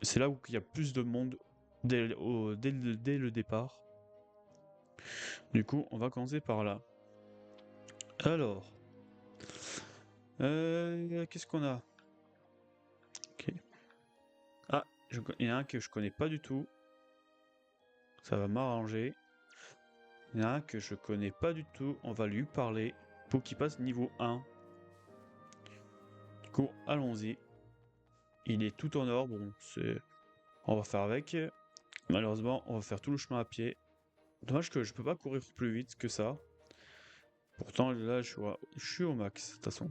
C'est là où il y a plus de monde dès le départ. Du coup, on va commencer par là. Alors, qu'est-ce qu'on a? Ok. Ah, il y en a un que je connais pas du tout. Ça va m'arranger. Il y en a un que je connais pas du tout. On va lui parler pour qu'il passe niveau 1. Du coup, allons-y. Il est tout en or. Bon, on va faire avec. Malheureusement, on va faire tout le chemin à pied. Dommage que je peux pas courir plus vite que ça. Pourtant, là, je suis au max, de toute façon.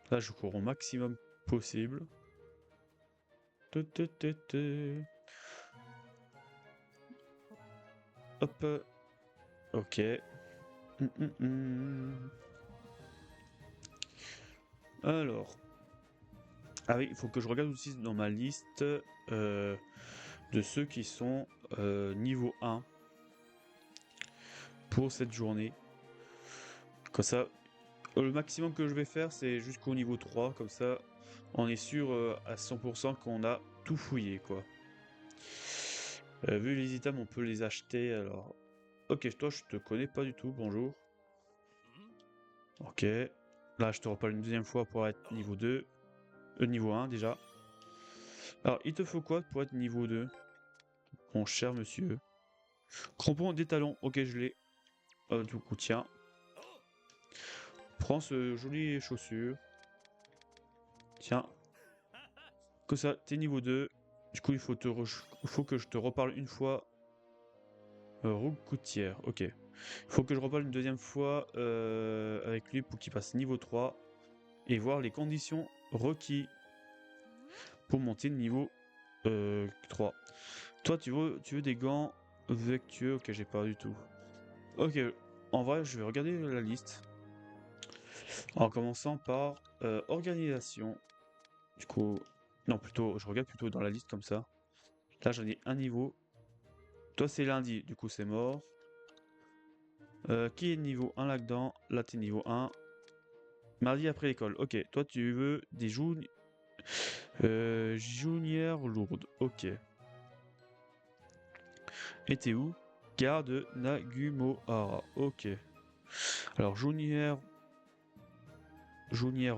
Là, je cours au maximum possible. Hop. Ok. Hum. Alors. Ah oui, il faut que je regarde aussi dans ma liste de ceux qui sont niveau 1 pour cette journée. Comme ça, le maximum que je vais faire, c'est jusqu'au niveau 3. Comme ça, on est sûr à 100% qu'on a tout fouillé, quoi. Vu les items, on peut les acheter. Alors, ok, toi, je te connais pas du tout. Bonjour. Ok. Là, je te reparle une deuxième fois pour être niveau 2. Niveau 1 déjà. Alors, il te faut quoi pour être niveau 2, mon cher monsieur? Crampons des talons. Ok, je l'ai. Du coup, tiens. Prends ce joli chaussure. Tiens. Que ça, t'es niveau 2. Du coup, il faut que je te reparle une fois. Roue coutière. Ok. Il faut que je reparle une deuxième fois avec lui pour qu'il passe niveau 3. Et voir les conditions requises pour monter niveau 3. Toi, tu veux des gants vectueux? Ok, j'ai pas du tout. Ok, en vrai, je vais regarder la liste. En commençant par organisation. Du coup, non, plutôt, je regarde plutôt dans la liste comme ça. Là, j'en ai un niveau. Toi, c'est lundi, du coup, c'est mort. Qui est niveau 1 là-dedans? Là, t'es niveau 1. Mardi après l'école. Ok, toi, tu veux des jounières lourdes. Ok. Et t'es où? Gare de Nagumohara. Ok. Alors, jounière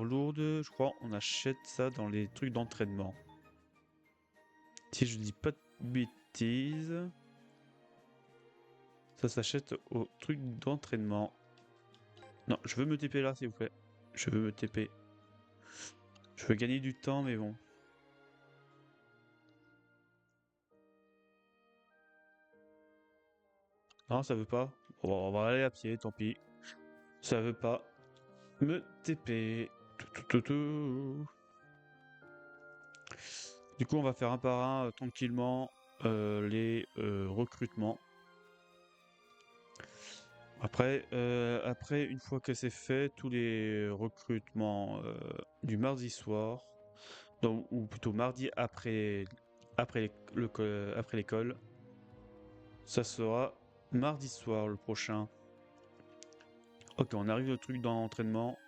lourde, je crois on achète ça dans les trucs d'entraînement. Si je dis pas de bêtises, ça s'achète au truc d'entraînement. Non, je veux me TP là, s'il vous plaît. Je veux me TP. Je veux gagner du temps, mais bon. Non, ça veut pas. Bon, on va aller à pied, tant pis. Ça veut pas me TP. Tout. Du coup, on va faire un par un tranquillement les recrutements. Après, une fois que c'est fait, tous les recrutements du mardi soir, donc, ou plutôt mardi après l'école, ça sera mardi soir le prochain. Ok, on arrive au truc dans l'entraînement.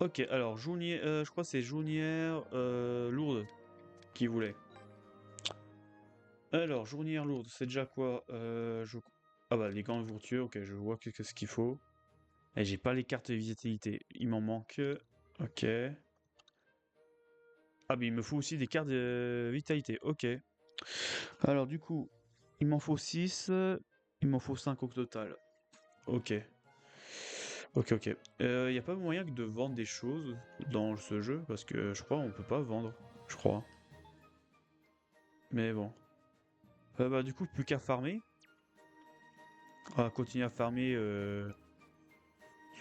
Ok, alors je crois que c'est journière lourde qui voulait. Alors, journière lourde, c'est déjà quoi? Ah bah les gants vertueux, ok, je vois ce qu'il faut. Et j'ai pas les cartes de vitalité, il m'en manque. Ok. Ah mais il me faut aussi des cartes de vitalité, ok. Alors du coup, il m'en faut 6, il m'en faut 5 au total. Ok. Ok. Y a pas moyen de vendre des choses dans ce jeu? Parce que je crois on peut pas vendre, je crois. Mais bon. Bah du coup, plus qu'à farmer. On va continuer à farmer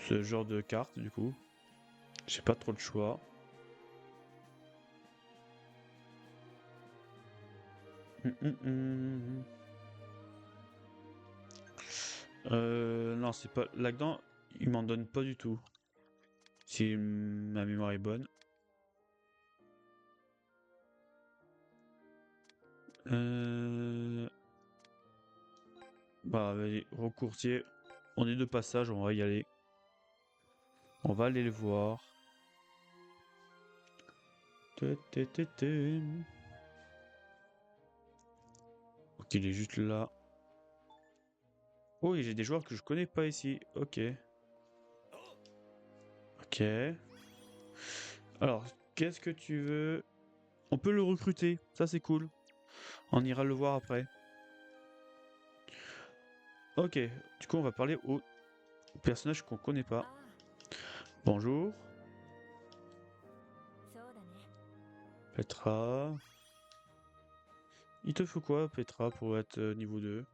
ce genre de cartes du coup. J'ai pas trop de choix. Non, c'est pas... Là-dedans, il m'en donne pas du tout. Si ma mémoire est bonne. Bah, vas-y, recourtier. On est de passage, on va y aller. On va aller le voir. Ok, il est juste là. Oh, et j'ai des joueurs que je connais pas ici. Ok. Ok. Alors, qu'est-ce que tu veux? On peut le recruter, ça c'est cool. On ira le voir après. Ok, du coup on va parler au personnage qu'on connaît pas. ああ Bonjour, そうだね Petra. Il te faut quoi, Petra, pour être niveau 2?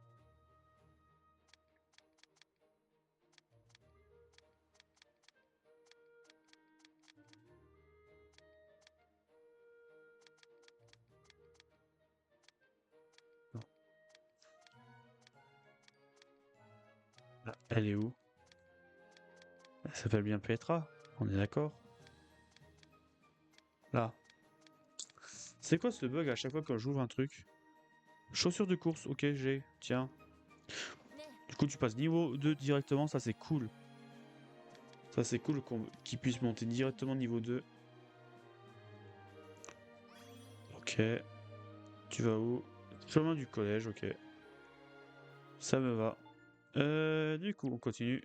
Elle est où? Elle s'appelle bien Petra, on est d'accord? Là. C'est quoi ce bug à chaque fois que j'ouvre un truc? Chaussures de course, ok, j'ai. Tiens. ね Du coup, tu passes niveau 2 directement, ça c'est cool. Ça c'est cool qu'ils puissent monter directement niveau 2. Ok. Tu vas où? Chemin du collège, ok. Ça me va. Du coup, on continue.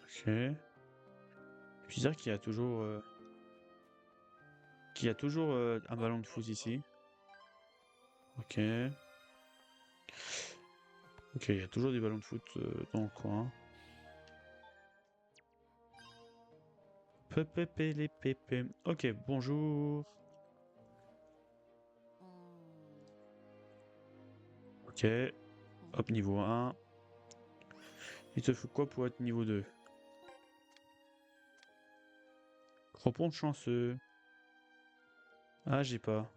Ok. Bizarre qu'il y a toujours... un ballon de foot ici. Ok. Ok, il y a toujours des ballons de foot dans le coin. Pépé les pépés. Ok, bonjour. Ok. Hop, niveau 1. Il te faut quoi pour être niveau 2? Crampon chanceux. Ah, j'ai pas.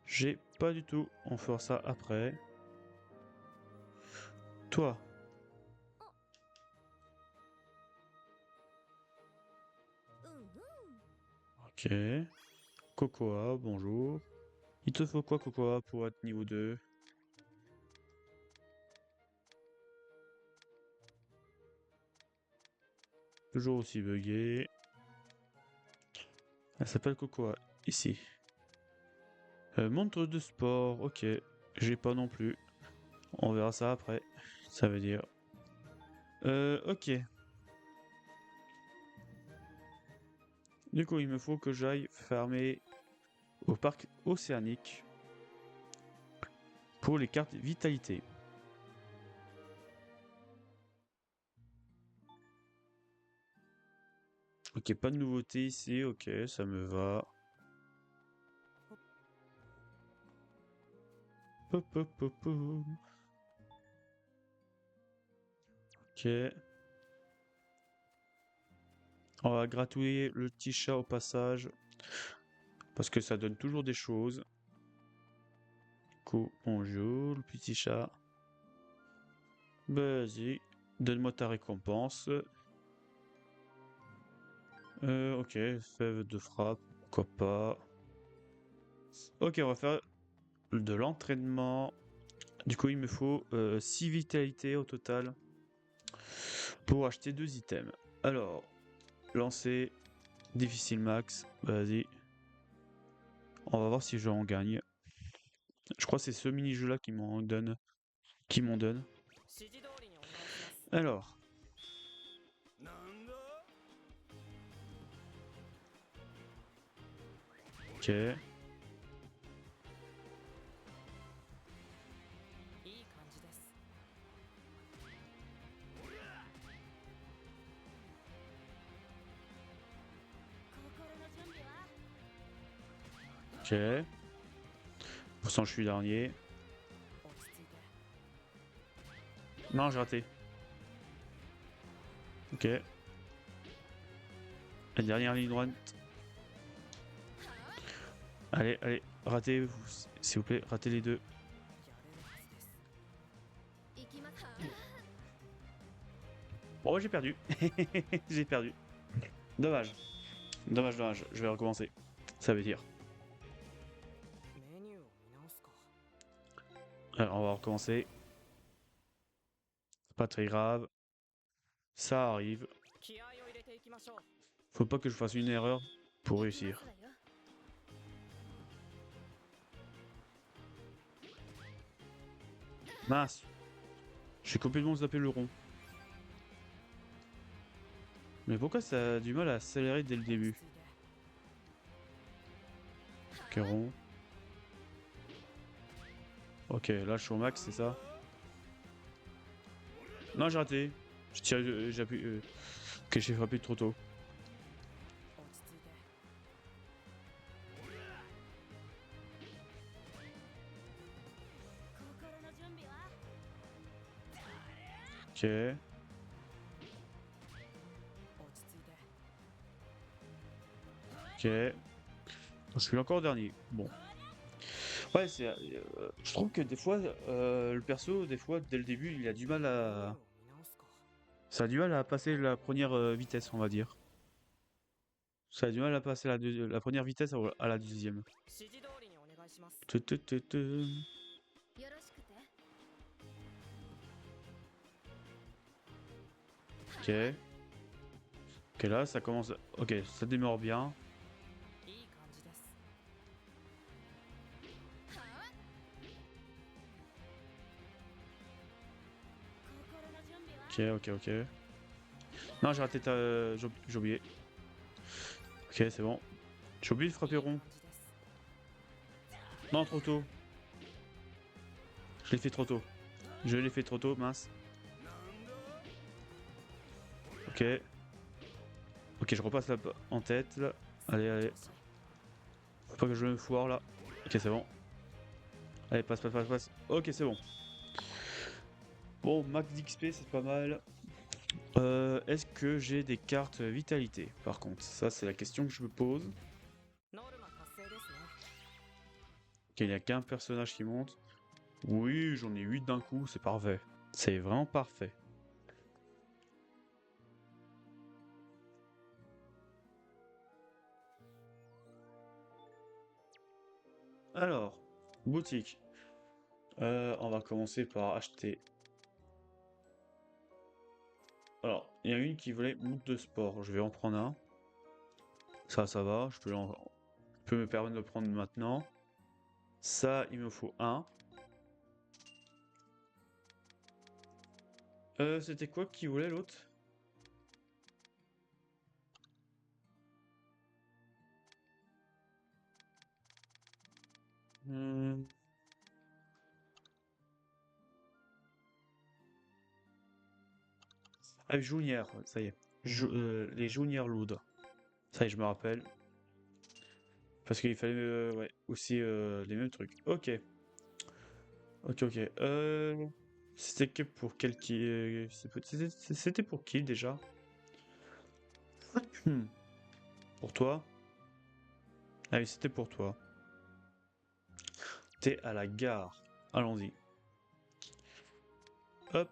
J'ai pas du tout. On fera ça après. Toi. Ok. Cocoa, bonjour. Il te faut quoi, Cocoa, pour être niveau 2? Toujours aussi bugué. Elle s'appelle Cocoa, ici. Montre de sport, ok. J'ai pas non plus. On verra ça après. Ça veut dire. Ok. Du coup, il me faut que j'aille farmer au parc océanique pour les cartes vitalité. Ok, pas de nouveauté ici, ok, ça me va. Hop, hop, hop, hop. Ok. On va gratouiller le petit chat au passage. Parce que ça donne toujours des choses. Bonjour, le petit chat. Vas-y, donne-moi ta récompense. Ok, fève de frappe, pourquoi pas. Ok, on va faire de l'entraînement. Du coup, il me faut 6 vitalités au total pour acheter 2 items. Alors, lancer, difficile max, vas-y. On va voir si je en gagne. Je crois que c'est ce mini-jeu là qui m'en donne. 指示通りにお願いします Alors, なんだ ok. いい感じです Ok. Pourtant, je suis dernier. 落ち着いて Non, j'ai raté. Ok. La dernière ligne droite. Allez, allez, ratez, s'il vous plaît, ratez les deux. やれるはずです 行きます Bon, j'ai perdu. J'ai perdu. Dommage. Dommage, dommage. Je vais recommencer. Ça veut dire. メニューを見直すか Alors, on va recommencer. Pas très grave. Ça arrive. 気合を入れていきましょう Faut pas que je fasse une erreur pour 行きます réussir. わよ Mince. J'ai complètement zappé le rond. Mais pourquoi ça a du mal à accélérer dès le 落ち début? 着いて Ok, rond. Ok, là je suis au max, c'est ça? Non, j'ai raté. Je tire, j'ai appuyé. Ok, j'ai frappé trop tôt. 落ち着いて 心の準備は Ok. 落ち着いて Ok. Je suis encore dernier. Bon. Ouais, je trouve que des fois, le perso, des fois, dès le début, il a du mal ゴール à... を見直すか。 Ça a du mal à passer la première vitesse, on va dire. Ça a du mal à passer la première vitesse à la deuxième. 指示通りにお願いします。 Tu, tu, tu, tu. よろしくて。 Ok. Ok, là, ça commence... Ok, ça démarre bien. いい感じです。 はあ。心の準備は。 Ok, ok, ok. Non, j'ai raté ta... j'ai oublié. Ok, c'est bon. J'ai oublié de いい frapper 感 rond. じです。 Non, trop tôt. Je l'ai fait trop tôt. Je l'ai fait trop tôt, mince. Ok. Ok, je repasse là en tête, là. Allez, allez. Faut pas que je me foire, là. Ok, c'est bon. Allez, passe, passe, passe, passe. Ok, c'est bon. Bon, max d'XP, c'est pas mal. Est-ce que j'ai des cartes vitalité, par contre? Ça, c'est la question que je me pose. ノルマ達成ですね。 Ok, il n'y a qu'un personnage qui monte. Oui, j'en ai 8 d'un coup, c'est parfait. C'est vraiment parfait. Alors, boutique. On va commencer par acheter. Alors, il y a une qui voulait montre de sport. Je vais en prendre un. Ça va. Je peux me permettre de le prendre maintenant. Ça, il me faut un. C'était quoi qui voulait l'autre? Hmm. Ah, Junior, ça y est. Les Junior Loud. Ça y est, je me rappelle. Parce qu'il fallait ouais, aussi les mêmes trucs. Ok. Ok, ok. C'était pour quel qui... C'était pour qui déjà? Hmm. Pour toi? Ah oui, c'était pour toi. T'es à la gare. Allons-y. Hop.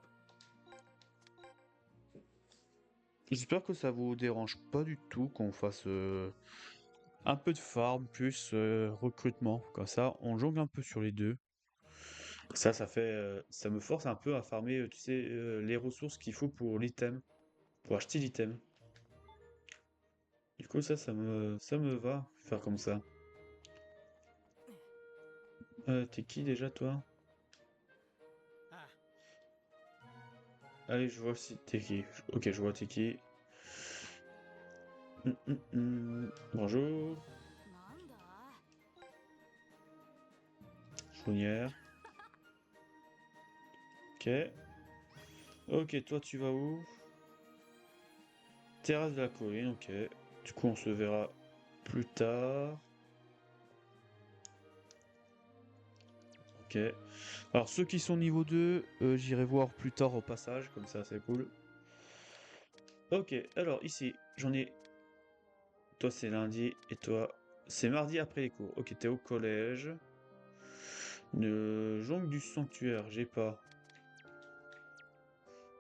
J'espère que ça vous dérange pas du tout qu'on fasse un peu de farm plus recrutement. Comme ça, on jongle un peu sur les deux. Ça fait, ça me force un peu à farmer, tu sais, les ressources qu'il faut pour l'item, pour acheter l'item. Du coup, ça me va faire comme ça. T'es qui déjà, toi? ああ、 Allez, je vois si t'es qui. Ok, je vois t'es qui. Bonjour, なんだ。 Chaumière. Ok. Ok, toi, tu vas où? Terrasse de la colline, ok. Du coup, on se verra plus tard. Ok. Alors, ceux qui sont niveau 2, j'irai voir plus tard au passage, comme ça, c'est cool. Ok, alors ici, j'en ai... Toi, c'est lundi, et toi, c'est mardi après les cours. Ok, t'es au collège. Jongle du sanctuaire, j'ai pas.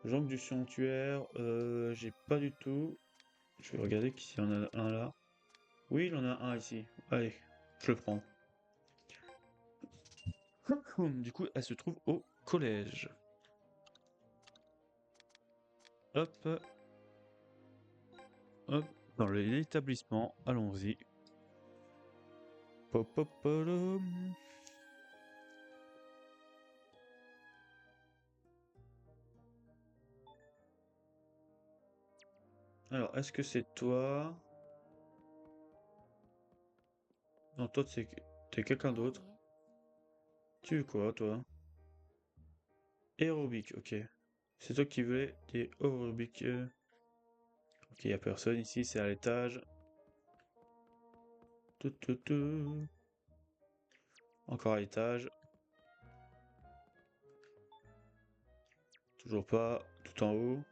Jongle du sanctuaire, j'ai pas du tout. Je vais regarder s'il y en a un là. Oui, il en a un ici. Allez, je le prends. Du coup, elle se trouve au collège. Hop, hop, dans l'établissement, allons-y. Pop, pop, polom. Alors, est-ce que c'est toi? Non, toi, t'es quelqu'un d'autre. Tu veux quoi, toi? Aérobic, ok. C'est toi qui voulais des aérobics. Ok, y a personne ici, c'est à l'étage. Tout, tout, tout. Encore à l'étage. Toujours pas. Tout en haut.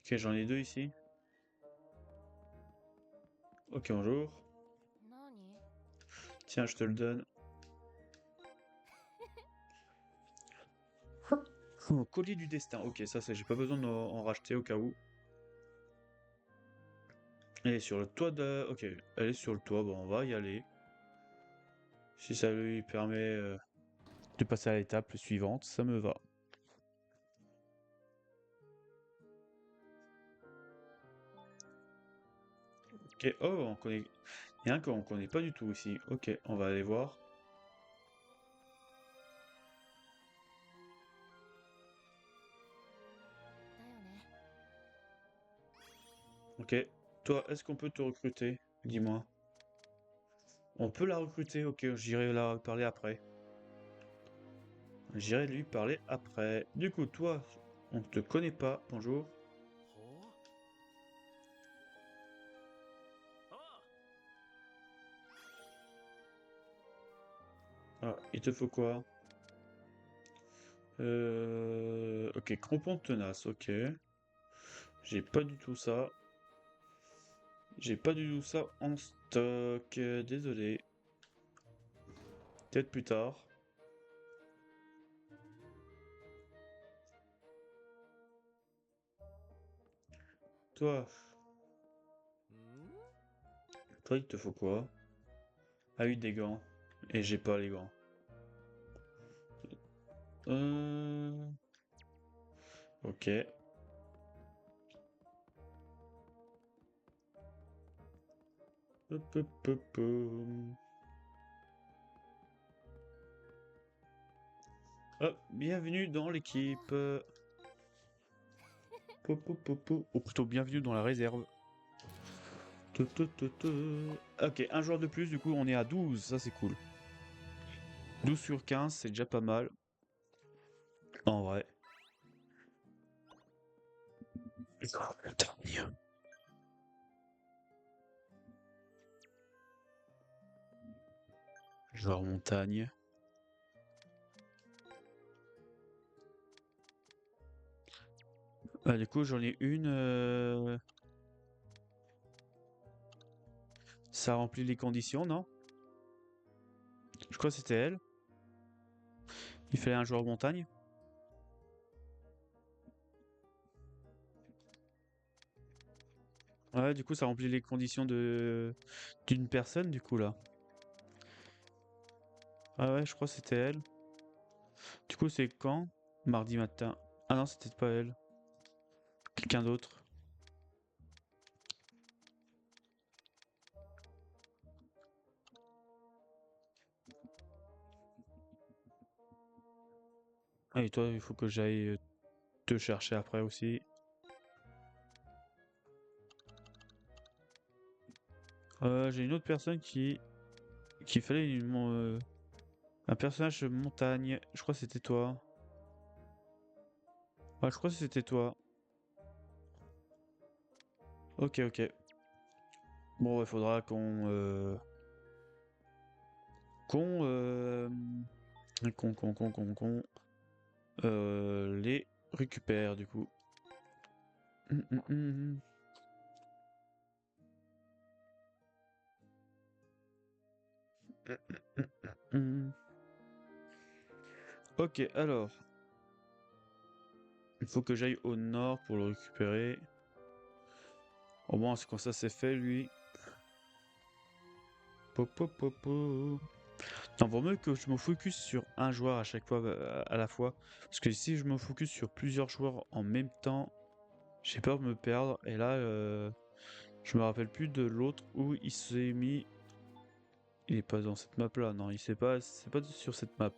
Ok, j'en ai deux ici. Ok, bonjour. Tiens, je te le donne. Oh, collier du destin. Ok, ça, j'ai pas besoin d'en racheter au cas où. Elle est sur le toit de... Ok, elle est sur le toit. Bon, on va y aller. Si ça lui permet de passer à l'étape suivante, ça me va. Ok, oh, on connaît... Il y a un qu'on connaît pas du tout ici. Ok, on va aller voir. Ok, toi, est-ce qu'on peut te recruter? Dis-moi. On peut la recruter, ok, j'irai la parler après. J'irai lui parler après. Du coup, toi, on te connaît pas. Bonjour. ほう。ああ。 Ah, il te faut quoi? Ok, crampon tenace, ok. J'ai pas du tout ça. J'ai pas du tout ça en stock. Désolé. Peut-être plus tard. Toi, うん。 toi, il te faut quoi? Ah oui, des gants. Et j'ai pas les gants. Euh... Ok. Hop, hop, hop, hop. Hop, bienvenue dans l'équipe. Ou plutôt bienvenue dans la réserve. Ok, un joueur de plus, du coup on est à 12, ça c'est cool. 12 sur 15, c'est déjà pas mal. En vrai. Joueur montagne. Joueur montagne. Ah, du coup j'en ai une. Ça remplit les conditions, non? Je crois que c'était elle. Il fallait un joueur montagne. Ouais, du coup ça remplit les conditions de d'une personne, du coup là. Ah ouais, je crois que c'était elle. Du coup c'est quand? Mardi matin. Ah non, c'était pas elle. Quelqu'un d'autre. Ah, et toi, il faut que j'aille te chercher après aussi. J'ai une autre personne qui fallait un personnage de montagne. Je crois que c'était toi. Ouais, je crois que c'était toi. Ok, ok. Bon, il faudra qu'on les récupère du coup. Hum, hum, hum, hum. Ok, alors. Il faut que j'aille au nord pour le récupérer. Au moins, c'est quand ça c'est fait, lui. Po. Non, vaut mieux que je me focus sur un joueur à chaque fois, à la fois. Parce que si je me focus sur plusieurs joueurs en même temps, j'ai peur de me perdre. Et là, je me rappelle plus de l'autre où il s'est mis. Il est pas dans cette map là, non, c'est pas sur cette map.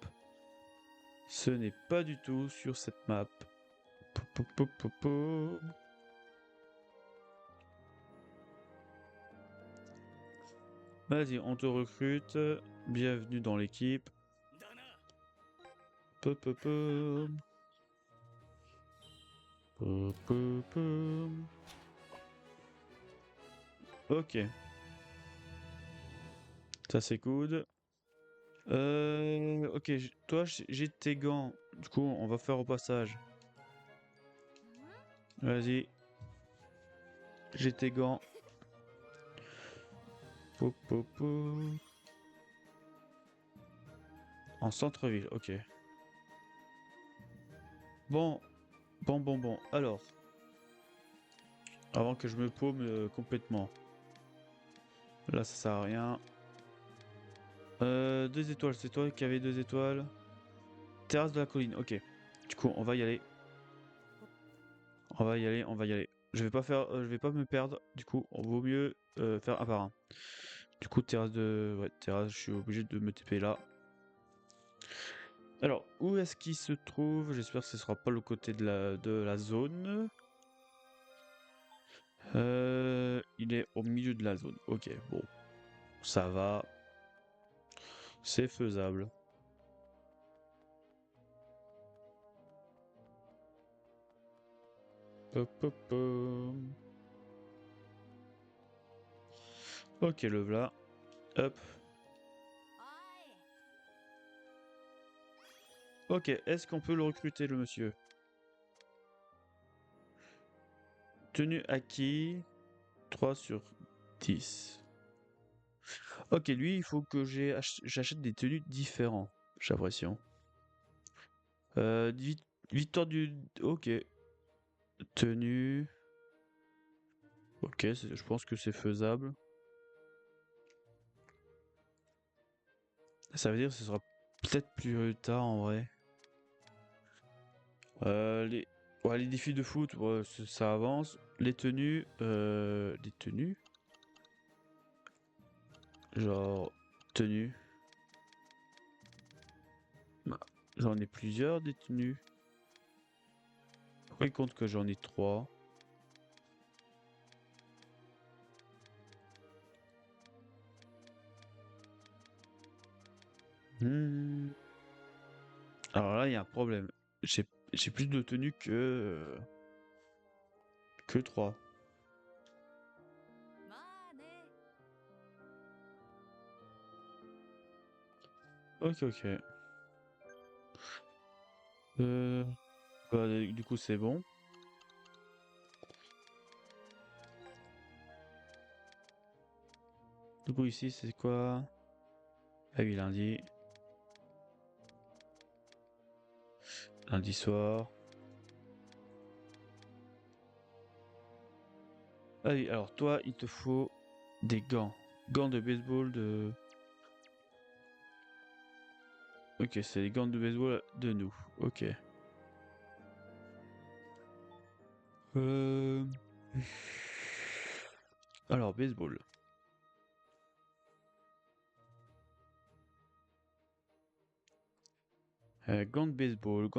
Ce n'est pas du tout sur cette map. Po. Vas-y, on te recrute. Bienvenue dans l'équipe. だな。 Po. Po. Ok, ça c'est good. Ok, toi j'ai tes gants. Du coup, on va faire au passage. Vas-y, j'ai tes gants. Po. En centre-ville, ok. Bon, bon. Alors, avant que je me paume complètement. Là, ça sert à rien. 2 étoiles, c'est toi qui avais 2 étoiles. Terrasse de la colline, ok. Du coup, on va y aller. On va y aller. Je vais pas me perdre. Du coup, on vaut mieux faire un par un. Du coup, terrasse, je suis obligé de me TP là. Alors, où est-ce qu'il se trouve? J'espère que ce sera pas le côté de la zone. Il est au milieu de la zone. Ok, bon. Ça va. C'est faisable. Hop, hop, hop. Ok, le voilà. Hop. Ok, est-ce qu'on peut le recruter, le monsieur? Tenue acquis. 3/10. Ok, lui, il faut que j'achète des tenues différentes. J'ai l'impression. Victoire du... Ok. Tenue... Ok, je pense que c'est faisable. Ça veut dire que ce sera peut-être plus tard en vrai. Les... Ouais, les défis de foot, ouais, ça avance. Les tenues... Les tenues? Genre... Tenues. Bah, j'en ai plusieurs des tenues. Pourquoi il compte que j'en ai 3? Hmm. Alors là, il y a un problème. J'ai plus de tenues que 3. Ok. Euh... Bah, du coup, c'est bon. Du coup, ici, c'est quoi? Ah oui, lundi. Lundi soir. Ah oui, alors toi, il te faut des gants. Gants de baseball de... Ok, c'est les gants de baseball de nous. Ok. Euh... Alors, baseball. Gants de baseball.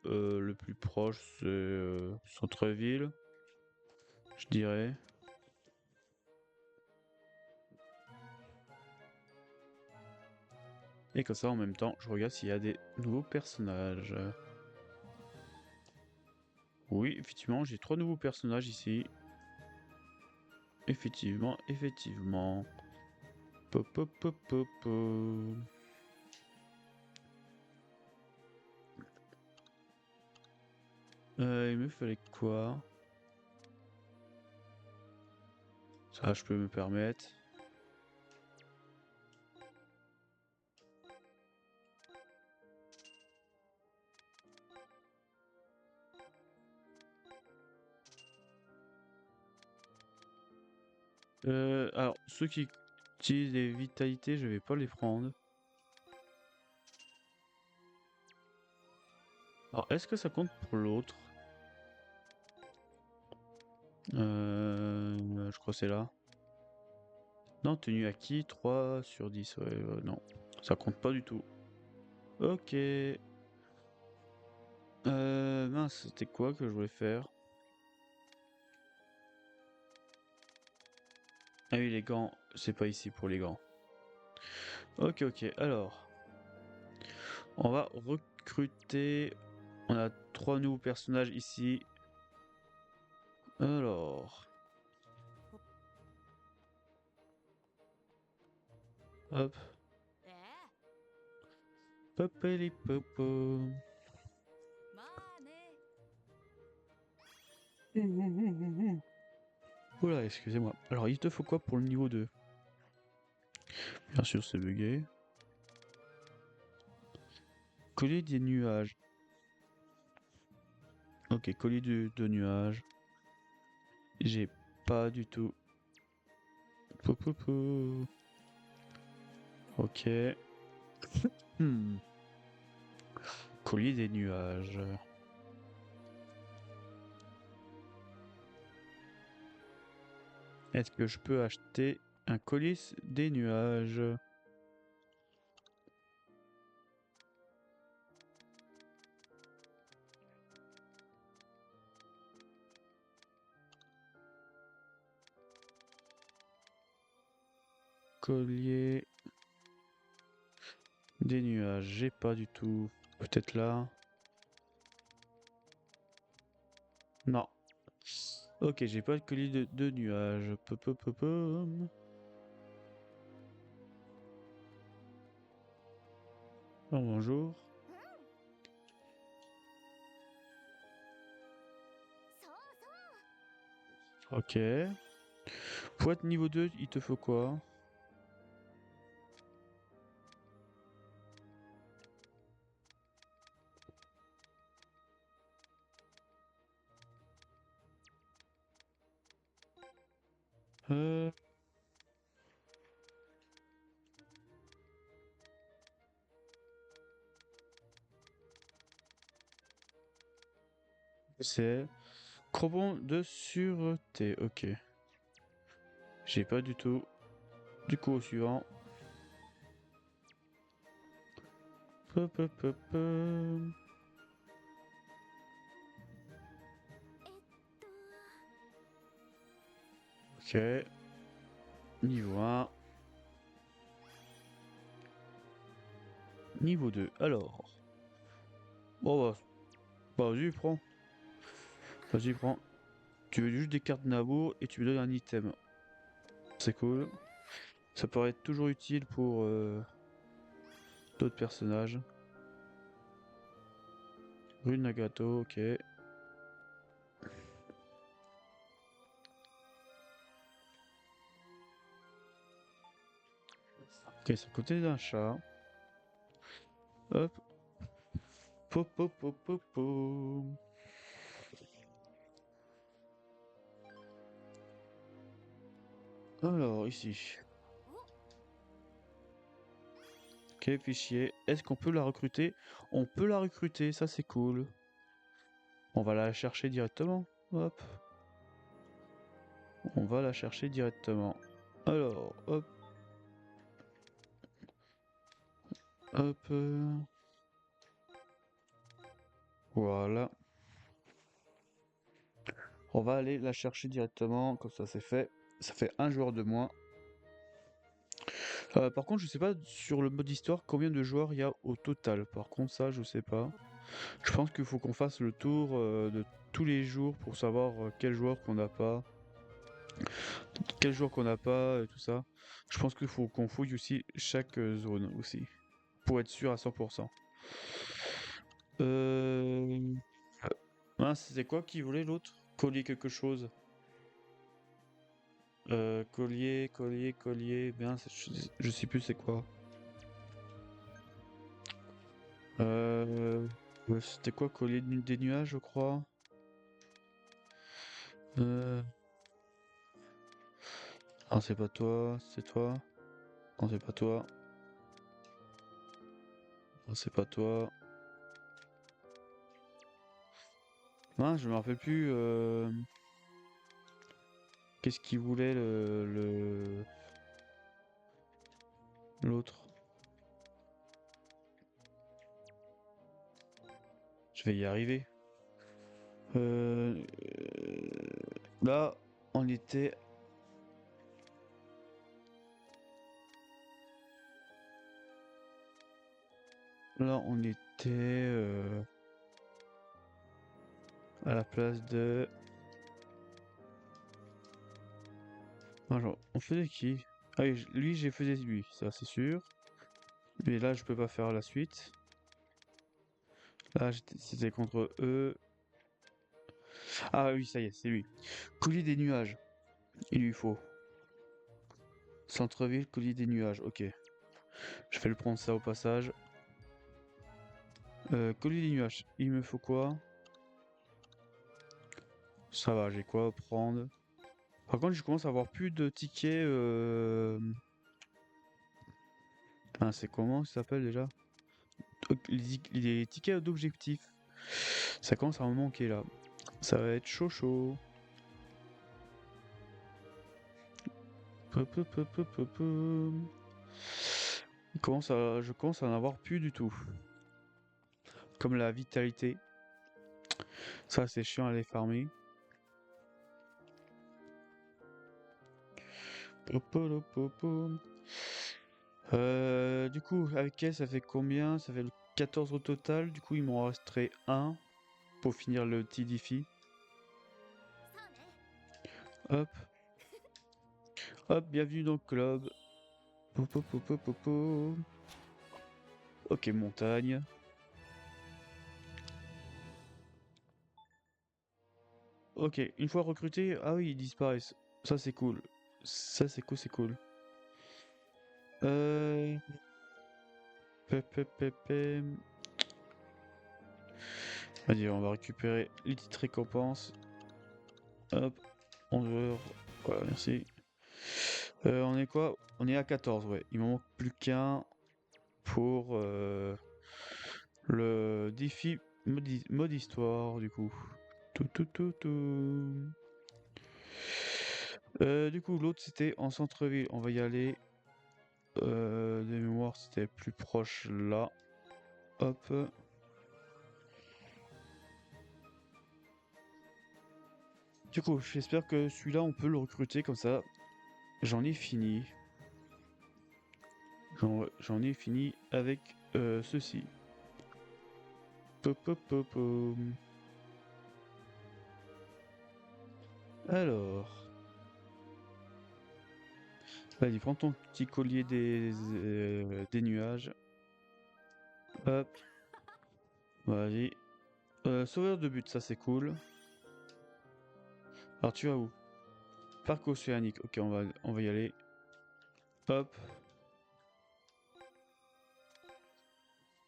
Le plus proche, c'est centre-ville, je dirais. Et comme ça, en même temps, je regarde s'il y a des nouveaux personnages. Oui, effectivement, j'ai 3 nouveaux personnages ici. Effectivement. Pop, pop, pop, pop, pop. Il me fallait quoi? Ça, je peux me permettre. Alors, ceux qui utilisent les vitalités, je vais pas les prendre. Alors, est-ce que ça compte pour l'autre? Je crois que c'est là. Non, tenue acquis, 3/10. Ouais, non, ça compte pas du tout. Ok. Mince, c'était quoi que je voulais faire? Ah oui, les gants, c'est pas ici pour les gants. Ok, alors. On va recruter. On a 3 nouveaux personnages ici. Alors. Hop. Popeli popo. Oula, excusez-moi. Alors, il te faut quoi pour le niveau 2? Bien sûr, c'est bugué. Collier des nuages. Ok, collier de nuages. J'ai pas du tout. Pou, pou, pou. Ok. Hmm. Collier des nuages. Est-ce que je peux acheter un collier des nuages? Collier des nuages, j'ai pas du tout. Peut-être là. Non. Ok, j'ai pas de collier de nuages. Pom. Oh, bonjour. そうそう Ok. Pour être niveau 2, il te faut quoi? Euh... C'est Crebon de sûreté. Ok. J'ai pas du tout. Du coup, au suivant. Pom. Ok. Niveau 1. Niveau 2. Alors. Bon, bah, vas-y, prends. Vas-y, prends. Tu veux juste des cartes Nabo et tu me donnes un item. C'est cool. Ça pourrait être toujours utile pour d'autres personnages. Rune Nagato, ok. Ok, c'est à côté d'un chat. Hop. Po. Alors, ici. Ok, fichier. Est-ce qu'on peut la recruter? On peut la recruter, ça c'est cool. On va la chercher directement. Hop. On va la chercher directement. Alors, hop. Hop. Voilà. On va aller la chercher directement, comme ça c'est fait. Ça fait un joueur de moins. Par contre, je sais pas sur le mode histoire combien de joueurs il y a au total. Par contre, ça, je sais pas. Je pense qu'il faut qu'on fasse le tour de tous les jours pour savoir quel joueur qu'on n'a pas. Quel joueur qu'on n'a pas et tout ça. Je pense qu'il faut qu'on fouille aussi chaque zone aussi. Pour être sûr à 100%. Euh... Mince, c'était quoi qui voulait l'autre? Collier quelque chose. Collier. Bien, je sais plus c'est quoi. Ouais, c'était quoi? Collier des nuages, je crois. Ah, c'est pas toi, c'est toi. Non, c'est pas toi. Non, c'est pas toi. Mince, je me rappelle plus. Qu'est-ce qu'il voulait l'autre? Je vais y arriver. Euh, Là, on était. Là, on était à la place de. Genre, on faisait qui? Ah oui, lui, j'ai fait lui, ça c'est sûr. Mais là, je peux pas faire la suite. Là, c'était contre eux. Ah oui, ça y est, c'est lui. Collier des nuages. Il lui faut. Centre-ville, collier des nuages. Ok. Je vais le prendre ça au passage. Colis des nuages. Il me faut quoi? Ça va, j'ai quoi à prendre? Par contre, je commence à avoir plus de tickets. Ah, c'est comment ça s'appelle déjà? Les tickets d'objectifs. Ça commence à me manquer là. Ça va être chaud chaud. Peu, peu, peu, peu, peu, peu. Je commence à en avoir plus du tout. Comme la vitalité. Ça, c'est chiant à les farmer. Du coup, avec elle, ça fait combien? Ça fait le 14 au total. Du coup, il m'en resterait un pour finir le petit défi. そうね Hop, hop, bienvenue dans le club. Po, po, po, po, po, po. Ok, montagne. Ok, une fois recrutés, ah oui, ils disparaissent. Ça, c'est cool. Ça, c'est cool, c'est cool. Euh... Pe. Vas-y, on va récupérer les petites récompenses. Hop, 11 heures. Voilà, merci. On est quoi? On est à 14, ouais. Il m'en manque plus qu'un pour le défi mode histoire, du coup. Tout. Du coup, l'autre, c'était en centre-ville. On va y aller. De mémoire, c'était plus proche là. Hop. Du coup, j'espère que celui-là, on peut le recruter comme ça. J'en ai fini. J'en ai fini avec ceci. Pop, pop, pop, pop. Alors, vas-y, prends ton petit collier des nuages. Hop, vas-y. Sauveur de but, ça c'est cool. Alors tu vas où? Parc océanique. Ok, on va y aller. Hop.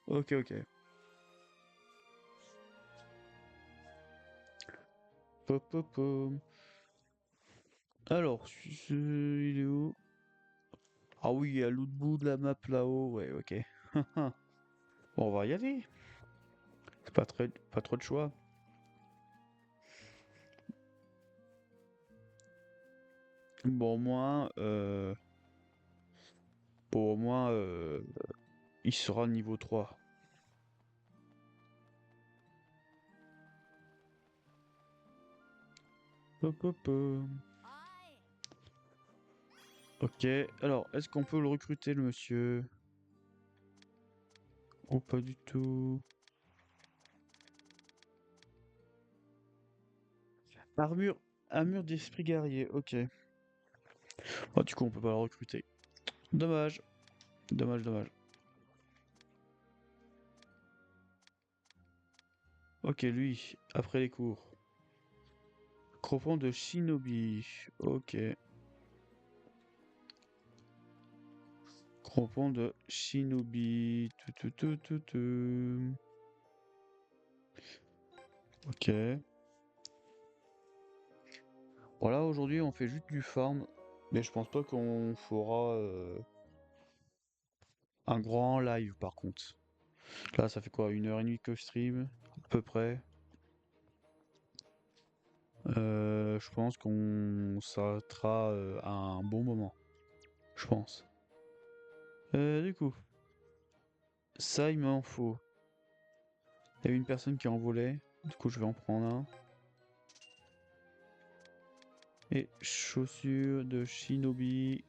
Ok. Pop, pop, pop. Alors, il est où? Ah oui, à l'autre bout de la map là-haut. Ouais, ok. Bon, on va y aller. C'est pas trop de choix. Bon, au moins, il sera niveau 3. Hop, hop, hop. おい Ok, alors, est-ce qu'on peut le recruter, le monsieur? Oh, pas du tout. Armure, armure d'esprit guerrier, ok. Oh, du coup, on peut pas le recruter. Dommage. Dommage. Ok, lui, après les cours. Cropon de Shinobi, ok. Cropon de Shinobi. Tout. Ok. Voilà, aujourd'hui, on fait juste du farm. Mais je pense pas qu'on fera un grand live, par contre. Là, ça fait quoi? 1h30 que je stream, à peu près. Je pense qu'on s'arrêtera à un bon moment. Je pense. Du coup, ça, il m'en faut. Il y a une personne qui en volait. Du coup, je vais en prendre un. Et chaussures de Shinobi.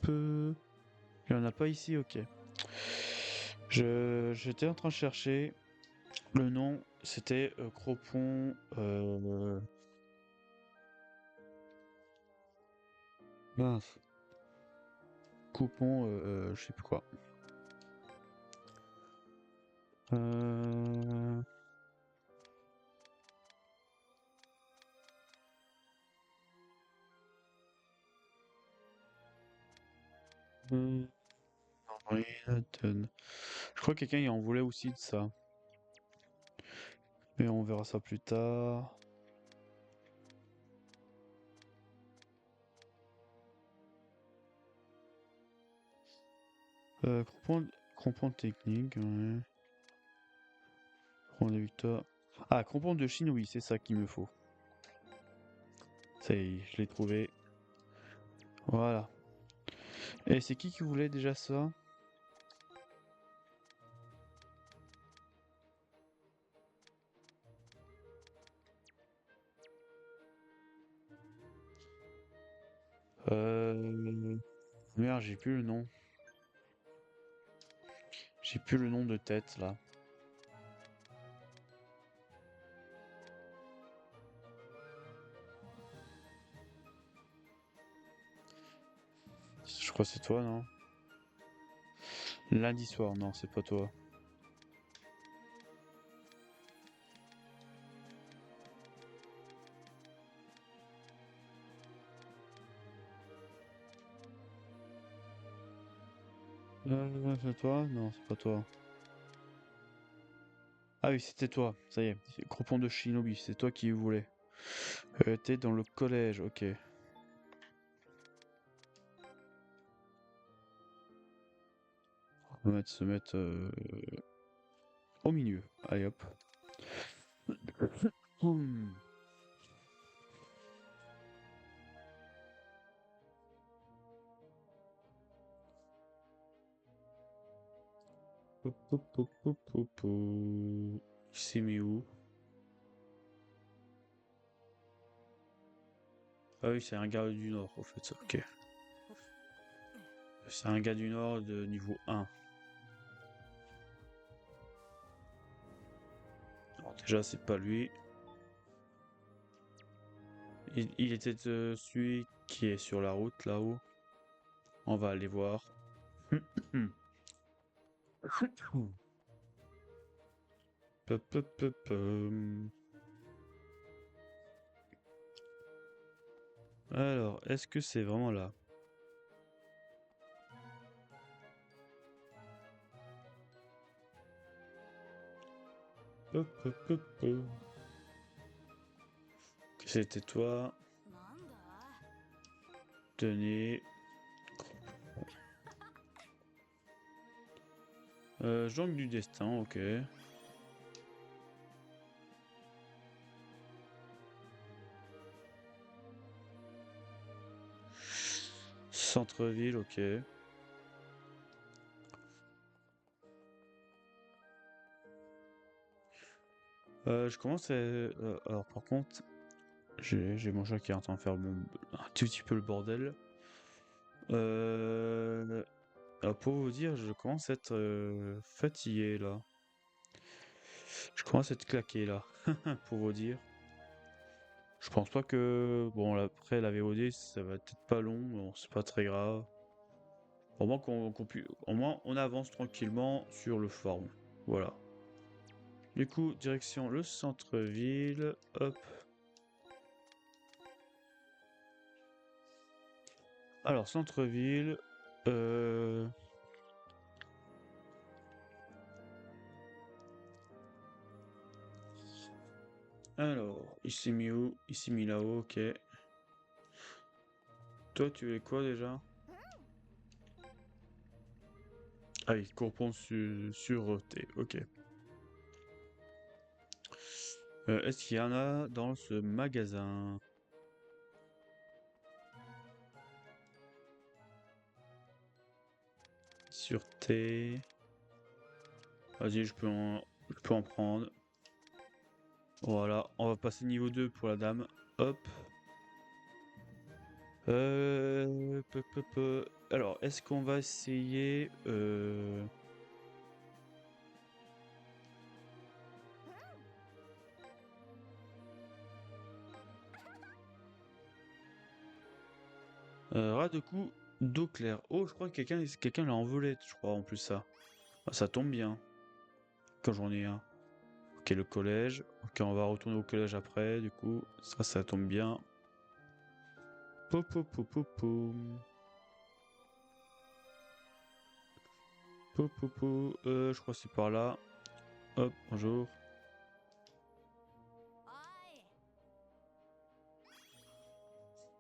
Peu. Il y en a pas ici, ok. J'étais en train de chercher. Le nom, c'était Cropon. Mince. Coupon, je sais plus quoi. Oui, je crois que quelqu'un y en voulait aussi de ça. Mais on verra ça plus tard. Crampon technique, ouais. Crampon de victoire. Ah, crampon de Chine, oui, c'est ça qu'il me faut. Ça y est, je l'ai trouvé. Voilà. Et c'est qui voulait déjà ça? Merde, j'ai plus le nom. J'ai plus le nom de tête là. Je crois que c'est toi, non? Lundi soir, non, c'est pas toi. C'est toi? Non, c'est pas toi. Ah oui, c'était toi, ça y est. Crampon de Shinobi, c'est toi qui voulais. T'es dans le collège, ok. On va se mettre au milieu. Allez hop. Hmm. Pou, pou, pou, pou, pou, pou. C'est mis où? Ah oui, c'est un gars du Nord, en fait. Ok. C'est un gars du Nord de niveau 1. Alors déjà, c'est pas lui. Il était celui qui est sur la route là-haut. On va aller voir. Pop, pop, pop, Alors, est-ce que c'est vraiment là? Pop, pop, pop, pop. C'était toi, なんだ Denis. Jongle du destin, ok. Centre-ville, ok. Je commence à... alors par contre, j'ai mon chat qui est en train de faire un tout petit peu le bordel. Alors pour vous dire, je commence à être fatigué là. Je commence à être claqué là, pour vous dire. Je pense pas que... Bon, après la VOD, ça va peut-être pas long, bon, c'est pas très grave. Au moins au moins on avance tranquillement sur le farm. Voilà. Du coup, direction le centre-ville. Hop. Alors, centre-ville. Alors, ici mis où? Ici mis là-haut, ok. Toi, tu es quoi déjà? Ah oui, Courpon sur T, ok. Est-ce qu'il y en a dans ce magasin? Sur T. Vas-y, je peux en prendre. Voilà, on va passer niveau 2 pour la dame. Hop. Alors, est-ce qu'on va essayer ras de cou d'eau claire. Oh, je crois que quelqu'un l'a envolé, je crois, en plus ça. Ah, ça tombe bien. Quand j'en ai un. Ok, le collège. Ok, on va retourner au collège après, du coup. Ça tombe bien. Je crois que c'est par là. Hop, bonjour. おい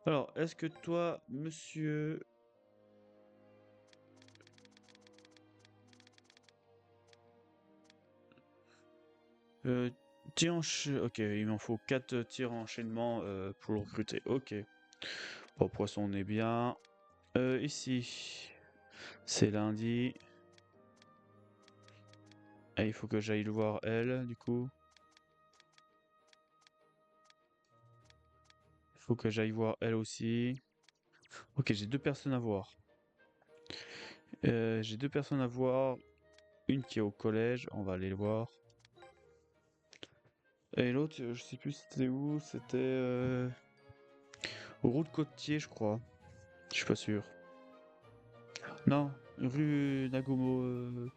Alors, est-ce que toi, monsieur... Ok, il m'en faut 4 tirs en enchaînement pour le recruter. Ok. Bon, poisson, on est bien. Ici, c'est lundi. Et il faut que j'aille le voir elle, du coup. Il faut que j'aille voir elle aussi. Ok, j'ai 2 personnes à voir. J'ai 2 personnes à voir. Une qui est au collège, on va aller le voir. Et l'autre, je sais plus c'était où, c'était route Côtier, je crois. Je suis pas sûr. Non, rue Nagomo.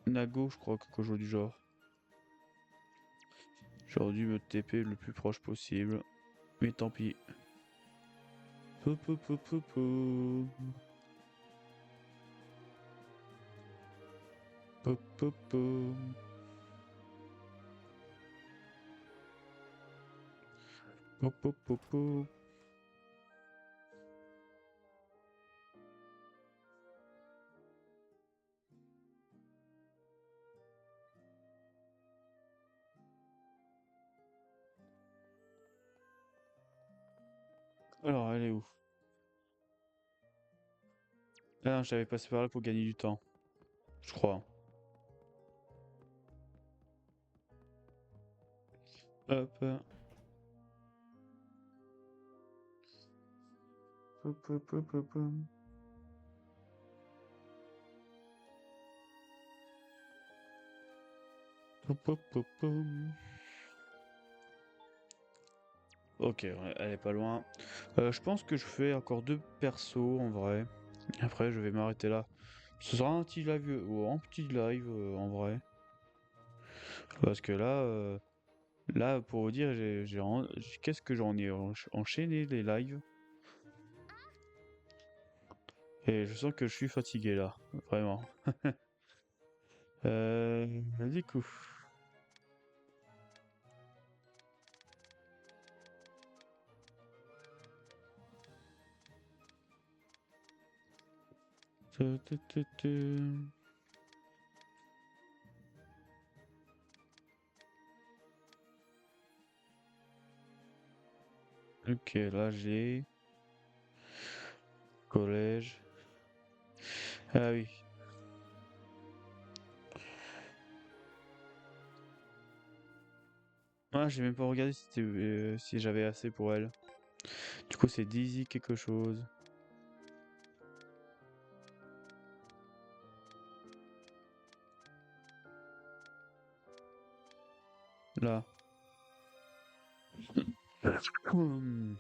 Nago, je crois, quelque chose du genre. J'aurais dû me TP le plus proche possible. Mais tant pis. Po, po, po, po, po. Po, po, po. Po, po, po, po. Alors, elle est où? Ah non, j'avais passé par là pour gagner du temps. Je crois. Hop. Hop, hop, hop, hop, hop. Hop, hop, hop, hop. Ok, ouais, elle est pas loin. Je pense que je fais encore 2 persos en vrai. Après, je vais m'arrêter là. Ce sera un petit live ou un petit live en vrai. Parce que là, pour vous dire, qu'est-ce que j'en ai enchaîné les lives. Et je sens que je suis fatigué là, vraiment. Du coup. Tu, tu, tu, tu. Ok, là j'ai collège. Ah oui. Ah, j'ai même pas regardé si j'avais assez pour elle. Du coup, c'est Dizzy quelque chose. Là. Hmm.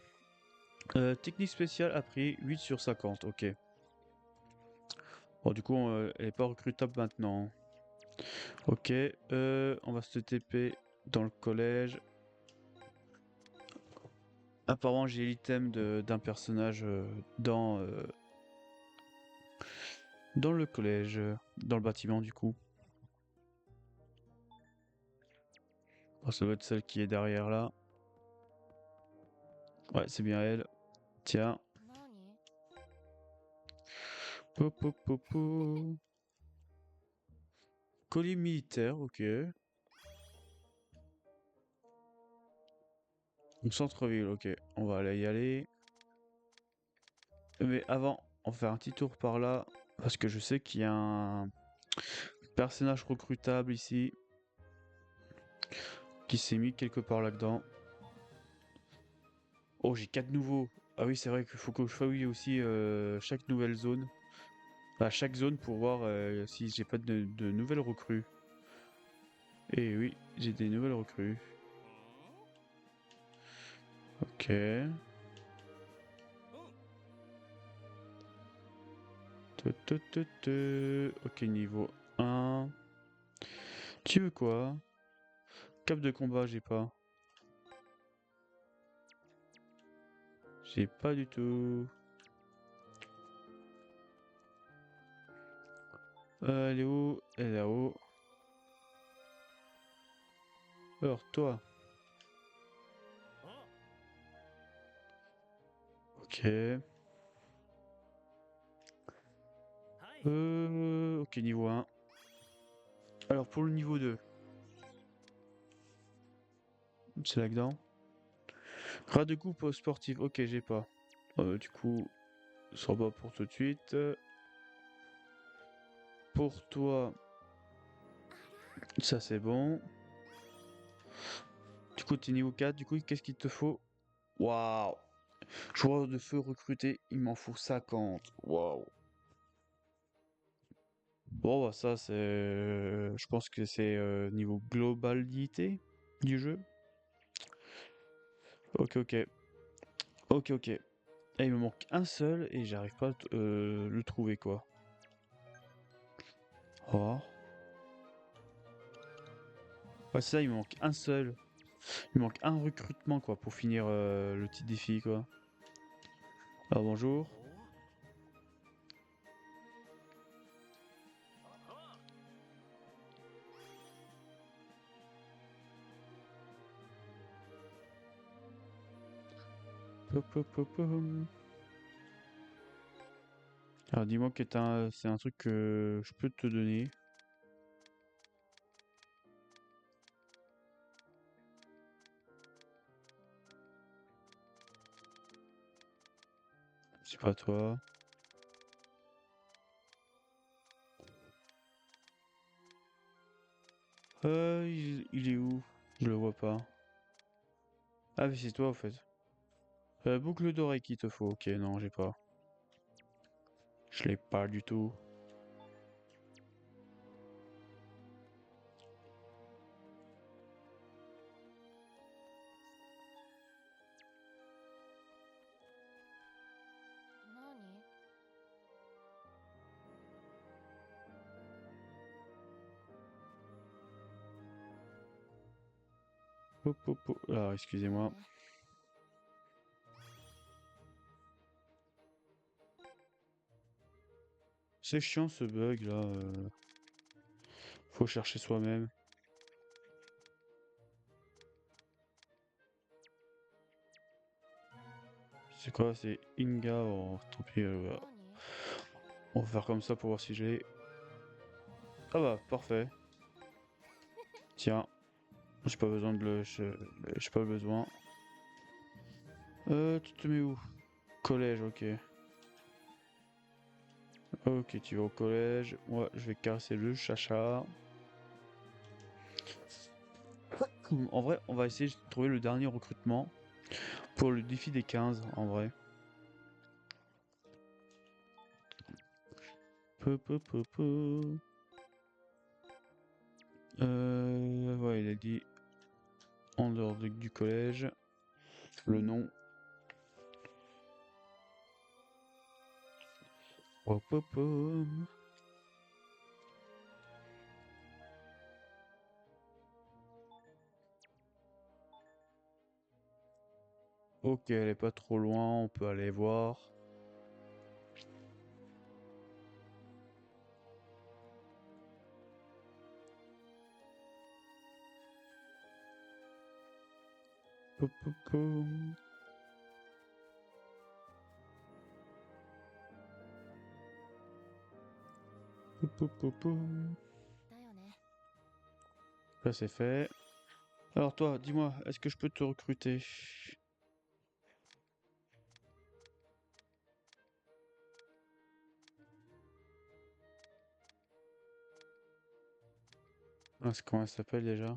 Technique spéciale a pris 8 sur 50, ok. Bon, du coup, elle est pas recrutable maintenant. Ok, on va se TP dans le collège. Apparemment, j'ai l'item d'un personnage dans le collège, dans le bâtiment du coup. Oh, ça doit être celle qui est derrière là. Ouais, c'est bien elle. Tiens. 何 Po, po, po, po. Colis militaire, ok. Au centre-ville, ok. On va aller y aller. Mais avant, on va faire un petit tour par là. Parce que je sais qu'il y a un personnage recrutable ici. Qui s'est mis quelque part là-dedans. Oh, j'ai 4 nouveaux. Ah oui, c'est vrai qu'il faut que je fouille aussi chaque nouvelle zone. Enfin, chaque zone pour voir si j'ai pas de nouvelles recrues. Et oui, j'ai des nouvelles recrues. Ok. Ok, niveau 1. Tu veux quoi? Cap de combat, j'ai pas. J'ai pas du tout. Elle est où? Elle est là-haut. Alors, toi. あ Ok. はい。Ok, niveau 1. Alors, pour le niveau 2. C'est là-dedans. Grade de coupe sportive. Ok, j'ai pas. Du coup, ce sera pas pour tout de suite. Pour toi, ça c'est bon. Du coup, t'es niveau 4. Du coup, qu'est-ce qu'il te faut? Waouh! Joueur de feu recruté, il m'en faut 50. Waouh! Bon, bah ça, c'est. Je pense que c'est niveau globalité du jeu. Ok, ok. Ok, ok. Et il me manque un seul et j'arrive pas à le trouver, quoi. Oh. Ouais, c'est ça, il me manque un seul. Il me manque un recrutement, quoi, pour finir le petit défi, quoi. Alors, bonjour. おは Pop, pop, pop, pom. Alors, dis-moi que c'est un truc que je peux te donner. C'est pas toi. Il est où? Je le vois pas. Ah, mais c'est toi, en fait. Boucle d'oreille qu'il te faut. Ok, non, j'ai pas. Je l'ai pas du tout. Hop, hop, hop. Alors, excusez-moi. C'est chiant ce bug là. Faut chercher soi-même. C'est quoi? C'est Inga. Oh, tant pis. On va faire comme ça pour voir si j'ai. Ah bah, parfait. Tiens, j'ai pas besoin de le. J'ai pas besoin. Tu te mets où? Collège, ok. Ok, tu vas au collège. Moi, je vais caresser le chacha. En vrai, on va essayer de trouver le dernier recrutement pour le défi des 15, en vrai. Peu, peu, peu, peu. Ouais, il a dit en dehors du collège. Le nom. Hop, hop, hop. Ok, elle est pas trop loin, on peut aller voir. Hop, hop, hop. Hop, hop, hop, hop. Ça c'est fait. Alors toi, dis-moi, est-ce que je peux te recruter? Ah, c'est comment elle s'appelle déjà?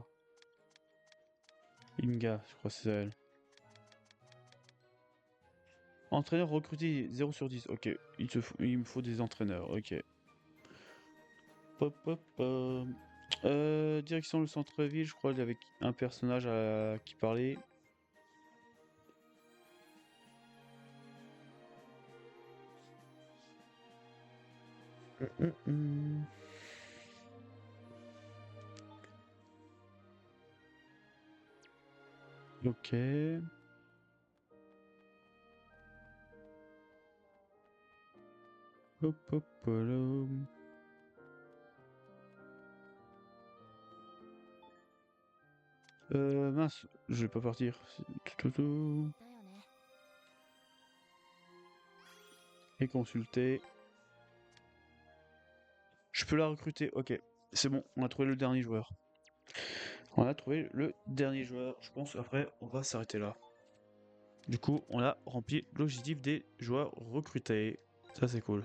Inga, je crois que c'est elle. Entraîneur recruté 0 sur 10. Ok, il me faut des entraîneurs. Ok. Hop, hop, hop. Direction le centre-ville, je crois qu'il y avait un personnage qui parlait. Hum. Ok. Hop, hop, hop. Mince, je vais pas partir. Tout. だよね。 Et consulter. Je peux la recruter, ok. C'est bon, on a trouvé le dernier joueur. On a trouvé le dernier joueur. Je pense après, on va s'arrêter là. Du coup, on a rempli l'objectif des joueurs recrutés. Ça, c'est cool.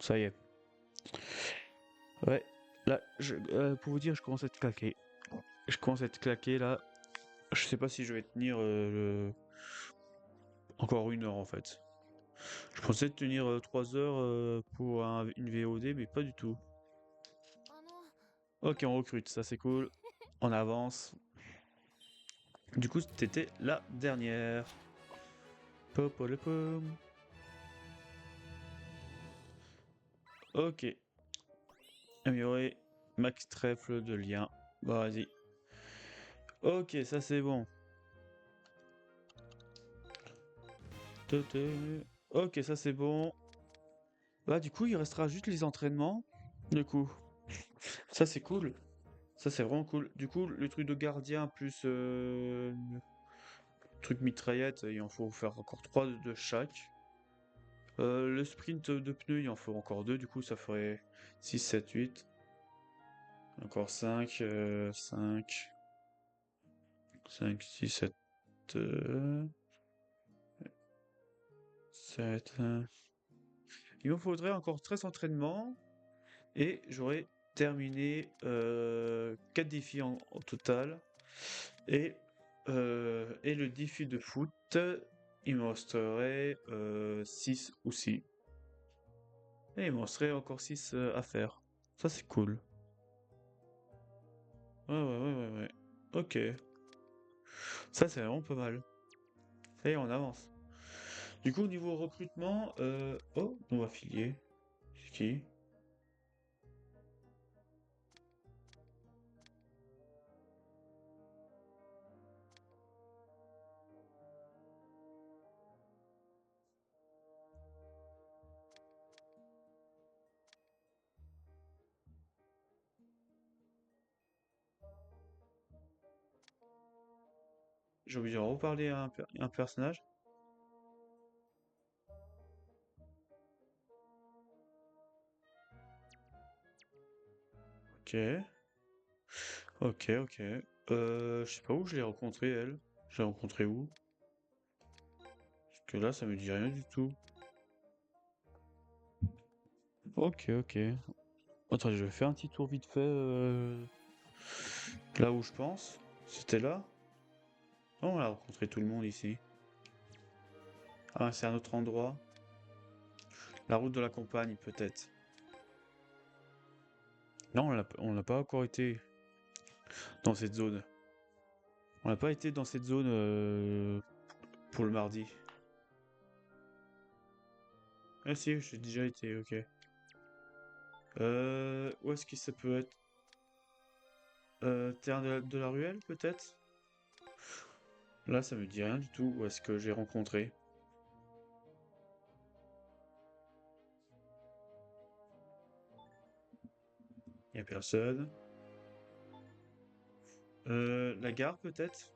Ça y est. Ouais, là, pour vous dire, je commence à être claqué. Je commence à être claqué là. Je sais pas si je vais tenir encore 1 heure en fait. Je pensais tenir 3 heures pour une VOD, mais pas du tout. あの、 Ok, on recrute, ça c'est cool. On avance. Du coup, c'était la dernière. Popolopom. Ok. Améliorer max trèfle de lien. Bah vas-y. Ok, ça c'est bon. Ok, ça c'est bon. Bah du coup, il restera juste les entraînements. Du coup, ça c'est cool. Ça c'est vraiment cool. Du coup, le truc de gardien plus truc mitraillette, il en faut faire encore 3 de chaque. Le sprint de pneus, il en faut encore 2. Du coup, ça ferait 6, 7, 8. Encore 5, 5, 5, 6, 7, 7. Il me faudrait encore 13 entraînements et j'aurais terminé 4 défis au total. Et le défi de foot, il me resterait 6 aussi. Et il me resterait encore 6 à faire. Ça, c'est cool. Ouais. Ok. Ça, c'est vraiment pas mal. Et on avance. Du coup, au niveau recrutement, oh, on va affilié. C'est qui? J'ai oublié de reparler à un personnage. Ok. Ok. Je sais pas où je l'ai rencontré, elle. Je l'ai rencontré où? Parce que là, ça me dit rien du tout. Ok. Attends, je vais faire un petit tour vite fait. Là où je pense. C'était là? Non, on a rencontré tout le monde ici. Ah, c'est un autre endroit. La route de la campagne, peut-être. Non, on n'a pas encore été dans cette zone. On n'a pas été dans cette zone pour le mardi. Ah si, j'ai déjà été, ok. Où est-ce que ça peut être? Terrain de la ruelle, peut-être? Là, ça me dit rien du tout. Où est-ce que j'ai rencontré? Y a personne. La gare, peut-être?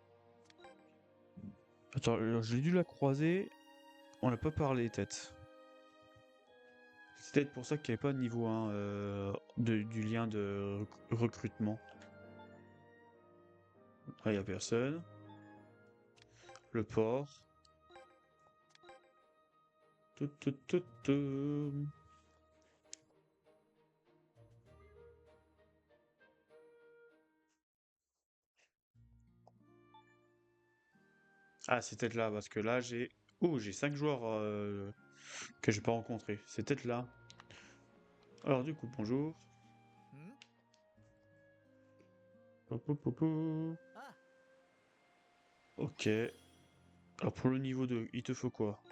Attends, j'ai dû la croiser. On n'a pas parlé, peut-être. C'est peut-être pour ça qu'il n'y avait pas de niveau 1 du lien de recrutement. Ah, y a personne. Le port. Tout. Ah, c'est peut-être là, parce que là, j'ai... Oh, j'ai 5 joueurs que j'ai pas rencontrés. C'est peut-être là. Alors, du coup, bonjour. ん Pou. あ Ok. Alors, pour le niveau 2, il te faut quoi?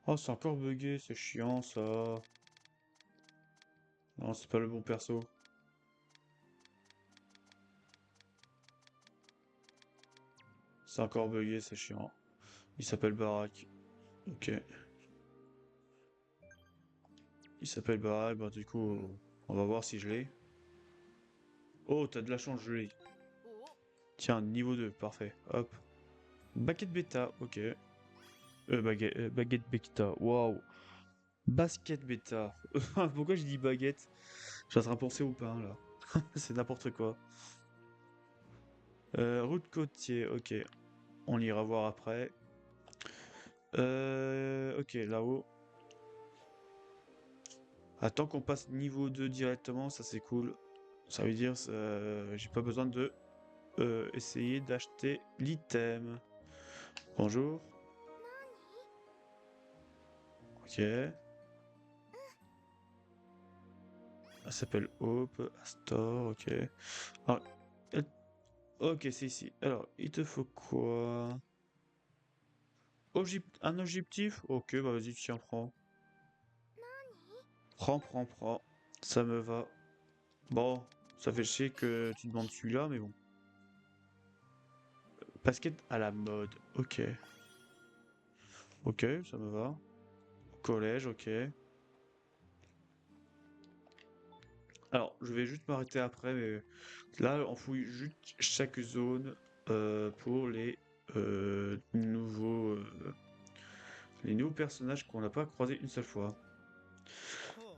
Oh, c'est encore bugué, c'est chiant, ça. Non, c'est pas le bon perso. C'est encore bugué, c'est chiant. Il s'appelle Barak. Ok. Il s'appelle Barak, bah du coup, on va voir si je l'ai. Oh, t'as de la chance, je l'ai. Tiens, niveau 2, parfait. Hop. Baguette bêta, ok. Baguette bêta, waouh. Basket bêta. Pourquoi je dis baguette? Ça sera pensé au pain, là. C'est n'importe quoi. Route côtier, ok. On ira voir après. Ok, là-haut. Attends qu'on passe niveau 2 directement, ça c'est cool. Ça veut dire j'ai pas besoin de essayer d'acheter l'item. Bonjour. Ok. Elle s'appelle Hope, Astor, ok. Alors, elle- ok, c'est ici. Alors, il te faut quoi? Un objectif? Ok, bah vas-y, tiens, prends. Prends. Ça me va. Bon, ça fait chier que tu demandes celui-là, mais bon. Basket à la mode, ok. Ok, ça me va. Collège, ok. Alors, je vais juste m'arrêter après, mais là, on fouille juste chaque zone pour les nouveaux personnages qu'on n'a pas croisés une seule fois. ほ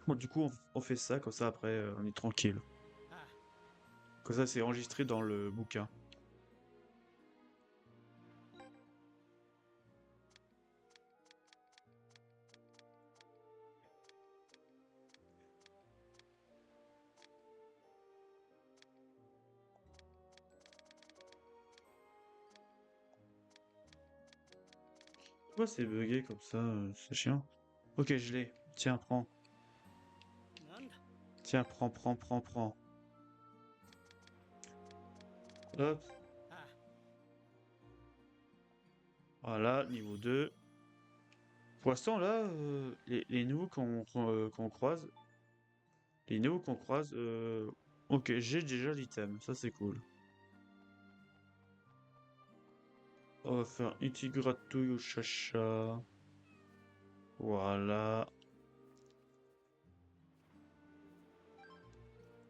Bon, du coup, on fait ça, comme ça après, on est tranquille. う。ああ。Comme ça, c'est enregistré dans le bouquin. Pourquoi c'est bugué comme ça? C'est chiant. Ok, je l'ai. Tiens, prends. なんだ。 Tiens, prends. Hop, ああ。 voilà, niveau 2. Pour l'instant, là, les nouveaux qu'on croise, ok, j'ai déjà l'item, ça c'est cool. On va faire Itigratouille au chacha. Voilà.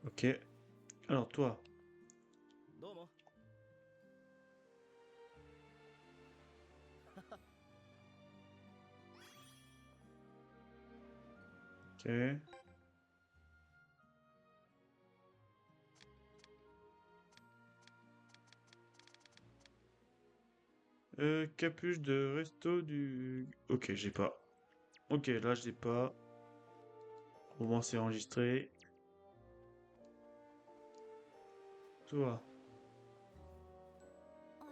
Ok. Alors toi. どうも。 Ok. Capuche de resto du... Ok, j'ai pas. Ok, là j'ai pas. Au moins c'est enregistré. Toi. あら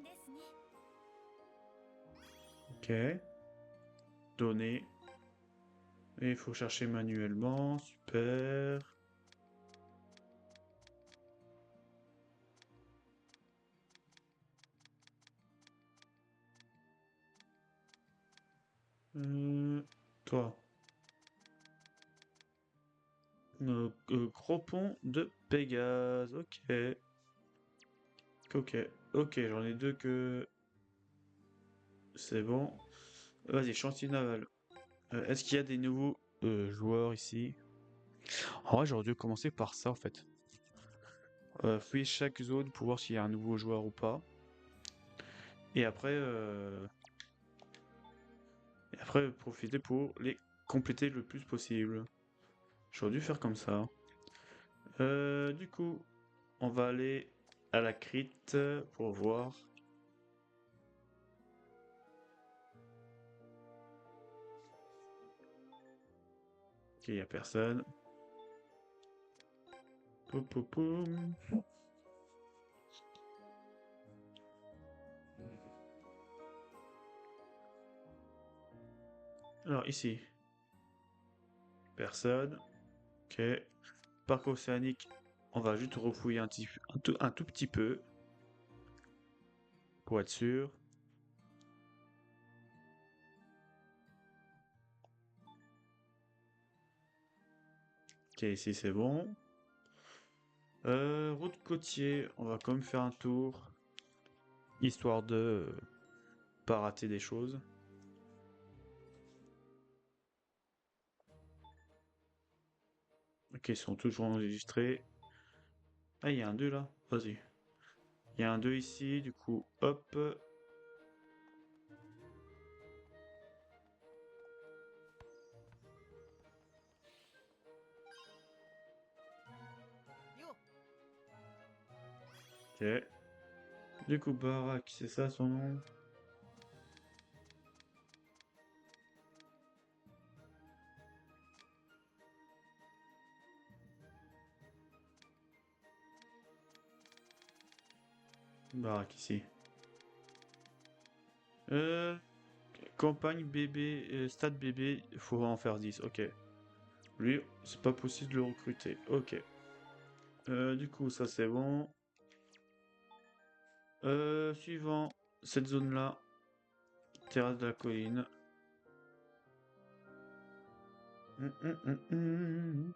ですね。 Ok. Données. Et il faut chercher manuellement. Super. Toi. Gros pont de Pégase. Ok. Ok, j'en ai deux que... C'est bon. Vas-y, chantier naval. Est-ce qu'il y a des nouveaux joueurs ici? En vrai, j'aurais dû commencer par ça, en fait. Fouiller chaque zone pour voir s'il y a un nouveau joueur ou pas. Et après profiter pour les compléter le plus possible. J'aurais dû faire comme ça. Du coup, on va aller à la crypte pour voir. Ok, il n'y a personne. Poum, poum, poum. Alors ici, personne. Ok. Parc océanique, on va juste refouiller un tout petit peu pour être sûr. Ok, ici c'est bon. Route côtier, on va quand même faire un tour, histoire de pas rater des choses. Ok, ils sont toujours enregistrés. Ah, il y a un 2 là. Vas-y. Il y a un 2 ici, du coup, hop.よ Ok. Du coup, Barak, c'est ça son nom? Barak ici. Euh, campagne bébé, stade bébé, faut en faire 10. Ok. Lui, c'est pas possible de le recruter. Ok. Du coup, ça c'est bon. Suivant, cette zone-là, terrasse de la colline. Hum.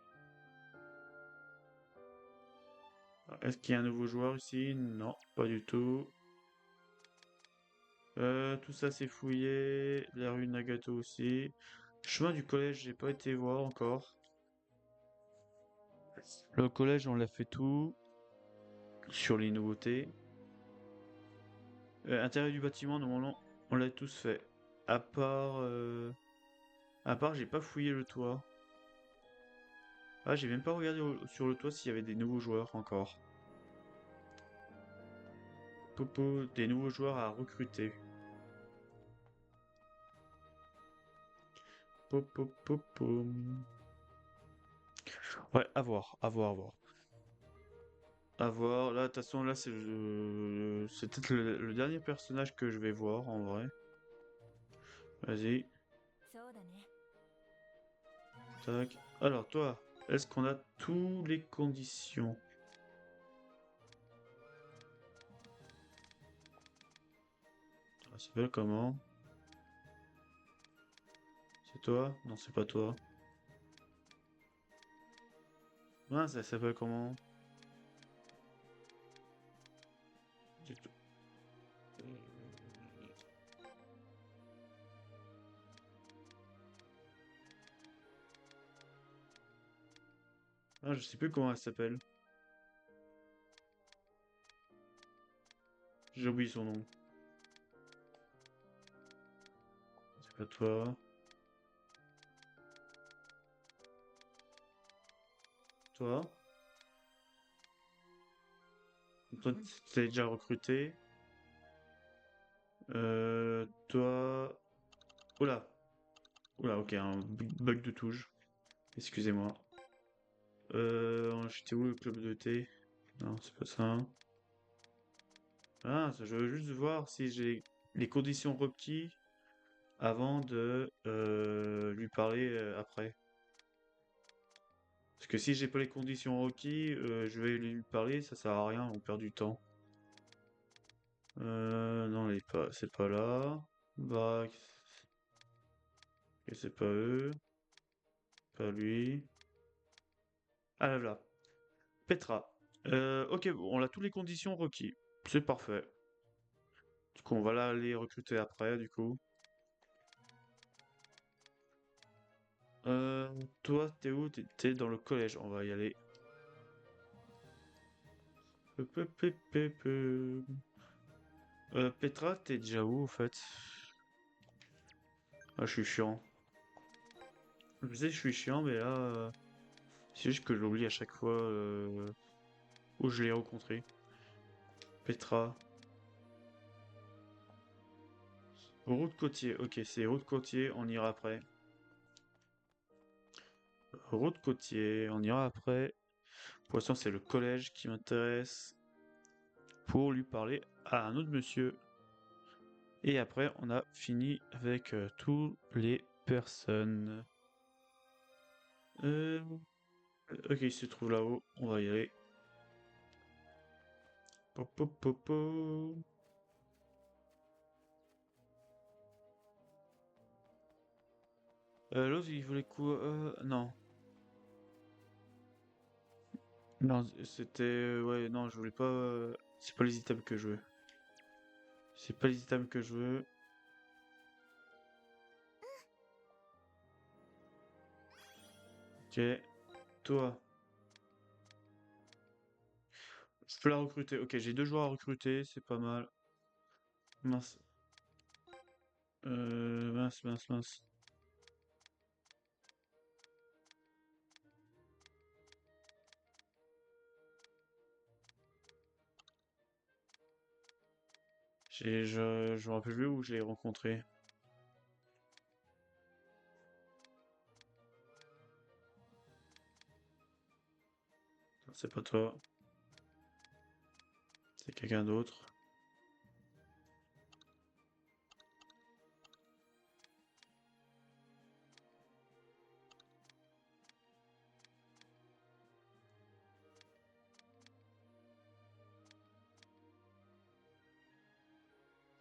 Est-ce qu'il y a un nouveau joueur ici? Non, pas du tout. Tout ça c'est fouillé. La rue Nagato aussi. Chemin du collège, j'ai pas été voir encore. Le collège, on l'a fait tout. Sur les nouveautés. Intérieur du bâtiment, normalement, on l'a tous fait. À part... j'ai pas fouillé le toit. Ah, j'ai même pas regardé sur le toit s'il y avait des nouveaux joueurs encore. Popo, des nouveaux joueurs à recruter. Popo, popo. Ouais, à voir, à voir, à voir. À voir. Là, de toute façon, là, c'est peut-être le dernier personnage que je vais voir, en vrai. Vas-y, そうだね。 tac. Alors, toi, est-ce qu'on a toutes les conditions? Ça s'appelle comment? C'est toi? Non, c'est pas toi. Ah, ça s'appelle comment? C'est tout. Ah, je sais plus comment elle s'appelle. J'ai oublié son nom. C'est pas toi. Toi? Toi, t'es déjà recruté. Toi... Oula. Oula, ok, un bug de touche. Excusez-moi. J'étais où le club de thé? Non, c'est pas ça. Ah, je veux juste voir si j'ai les conditions requis avant de lui parler après. Parce que si j'ai pas les conditions requis, je vais lui parler, ça sert à rien, on perd du temps. Non, c'est pas là. Bah, c'est pas eux, pas lui. Ah là là. Petra. Ok, bon, on a toutes les conditions requis. C'est parfait. Du coup, on va là les recruter après, du coup. Toi, t'es où? T'es dans le collège, on va y aller. Peu, peu, peu, peu, peu. Petra, t'es déjà où, en fait? Ah, je suis chiant. Je sais, je suis chiant, mais là, c'est juste que j'oublie à chaque fois où je l'ai rencontré. Petra. Route côtier. Ok, c'est route côtier, on ira après. Route côtier, on ira après. Pour l'instant, c'est le collège qui m'intéresse pour lui parler à un autre monsieur. Et après, on a fini avec toutes les personnes. Euh, ok, il se trouve là-haut. On va y aller. Po, po, po, po. L'autre, il voulait quoi? Non. Non, c'était... ouais, non, je voulais pas... c'est pas les items que je veux. C'est pas les items que je veux. Ok. Toi. Je peux la recruter. Ok, j'ai 2 joueurs à recruter, c'est pas mal. Mince. Mince. Je me rappelle plus où je l'ai rencontré. C'est pas toi. C'est quelqu'un d'autre.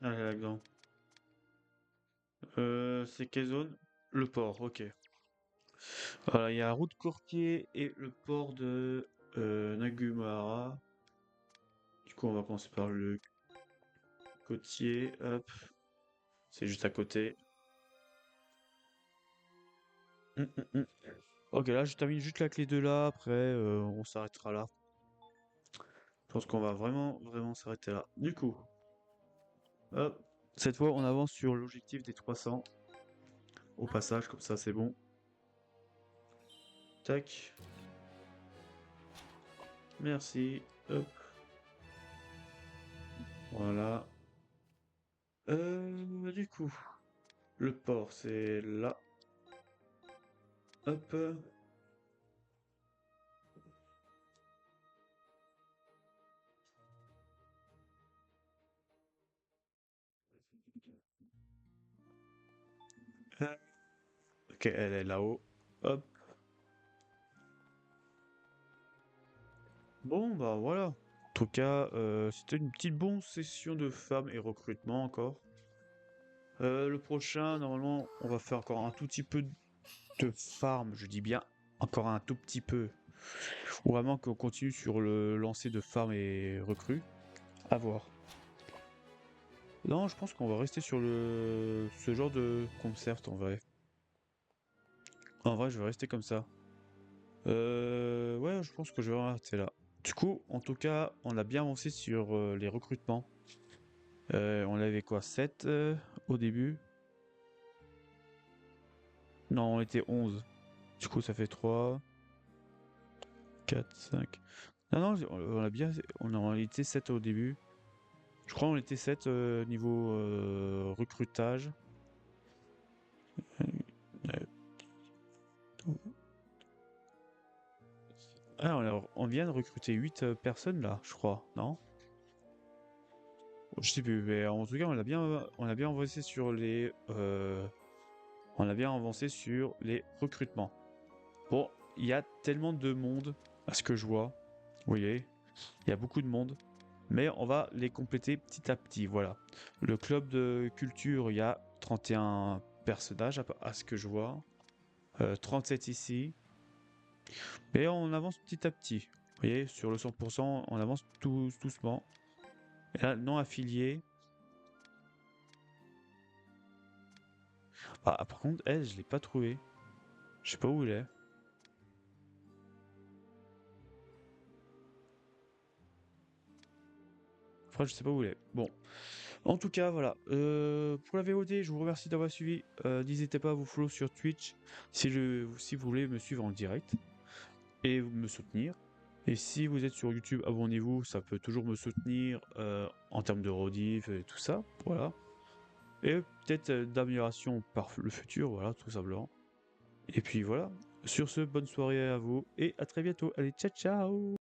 Ah, là-dedans. C'est quelle zone? Le port, ok. Voilà, il y a la route Courtier et le port de Nagumara. Du coup, on va commencer par le côtier. Hop, c'est juste à côté. Hum. Ok, là, je termine juste la clé de là. Après, on s'arrêtera là. Je pense qu'on va vraiment s'arrêter là. Du coup, hop, cette fois, on avance sur l'objectif des 300. Au passage, comme ça, c'est bon. Tac. Merci. Hop. Voilà. Du coup, le port, c'est là. Hop. Ok, elle est là-haut. Hop. Bon, bah voilà. En tout cas, c'était une petite bonne session de femmes et recrutement encore. Le prochain, normalement, on va faire encore un tout petit peu de farm, je dis bien encore un tout petit peu. Ou vraiment qu'on continue sur le lancer de farm et recrues. À voir. Non, je pense qu'on va rester sur ce genre de concept en vrai. En vrai, je vais rester comme ça. Ouais, je pense que je vais rester là. Du coup, en tout cas, on a bien avancé sur les recrutements. On avait quoi, 7 au début? Non, on était 11. Du coup, ça fait 3, 4, 5. Non, on était 7 au début. Je crois qu'on était 7 niveau recrutage. Euh, Ah, on vient de recruter 8 personnes là, je crois, non? Je sais plus, mais en tout cas, on a bien avancé sur on a bien avancé sur les recrutements. Bon, il y a tellement de monde à ce que je vois. Vous voyez, il y a beaucoup de monde. Mais on va les compléter petit à petit, voilà. Le club de culture, il y a 31 personnages à ce que je vois. 37 ici. Mais on avance petit à petit. Vous voyez, sur le 100%, on avance tout doucement. Et là, non affilié. Ah, par contre, elle, je l'ai pas trouvée. Je sais pas où elle est. Enfin, je sais pas où elle est. Bon. En tout cas, voilà. Pour la VOD, je vous remercie d'avoir suivi. N'hésitez pas à vous follow sur Twitch si vous voulez me suivre en direct et me soutenir. Et si vous êtes sur YouTube, abonnez-vous, ça peut toujours me soutenir en termes de rediff et tout ça. Voilà. Et peut-être d'amélioration par le futur, voilà, tout simplement. Et puis voilà. Sur ce, bonne soirée à vous et à très bientôt. Allez, ciao ciao!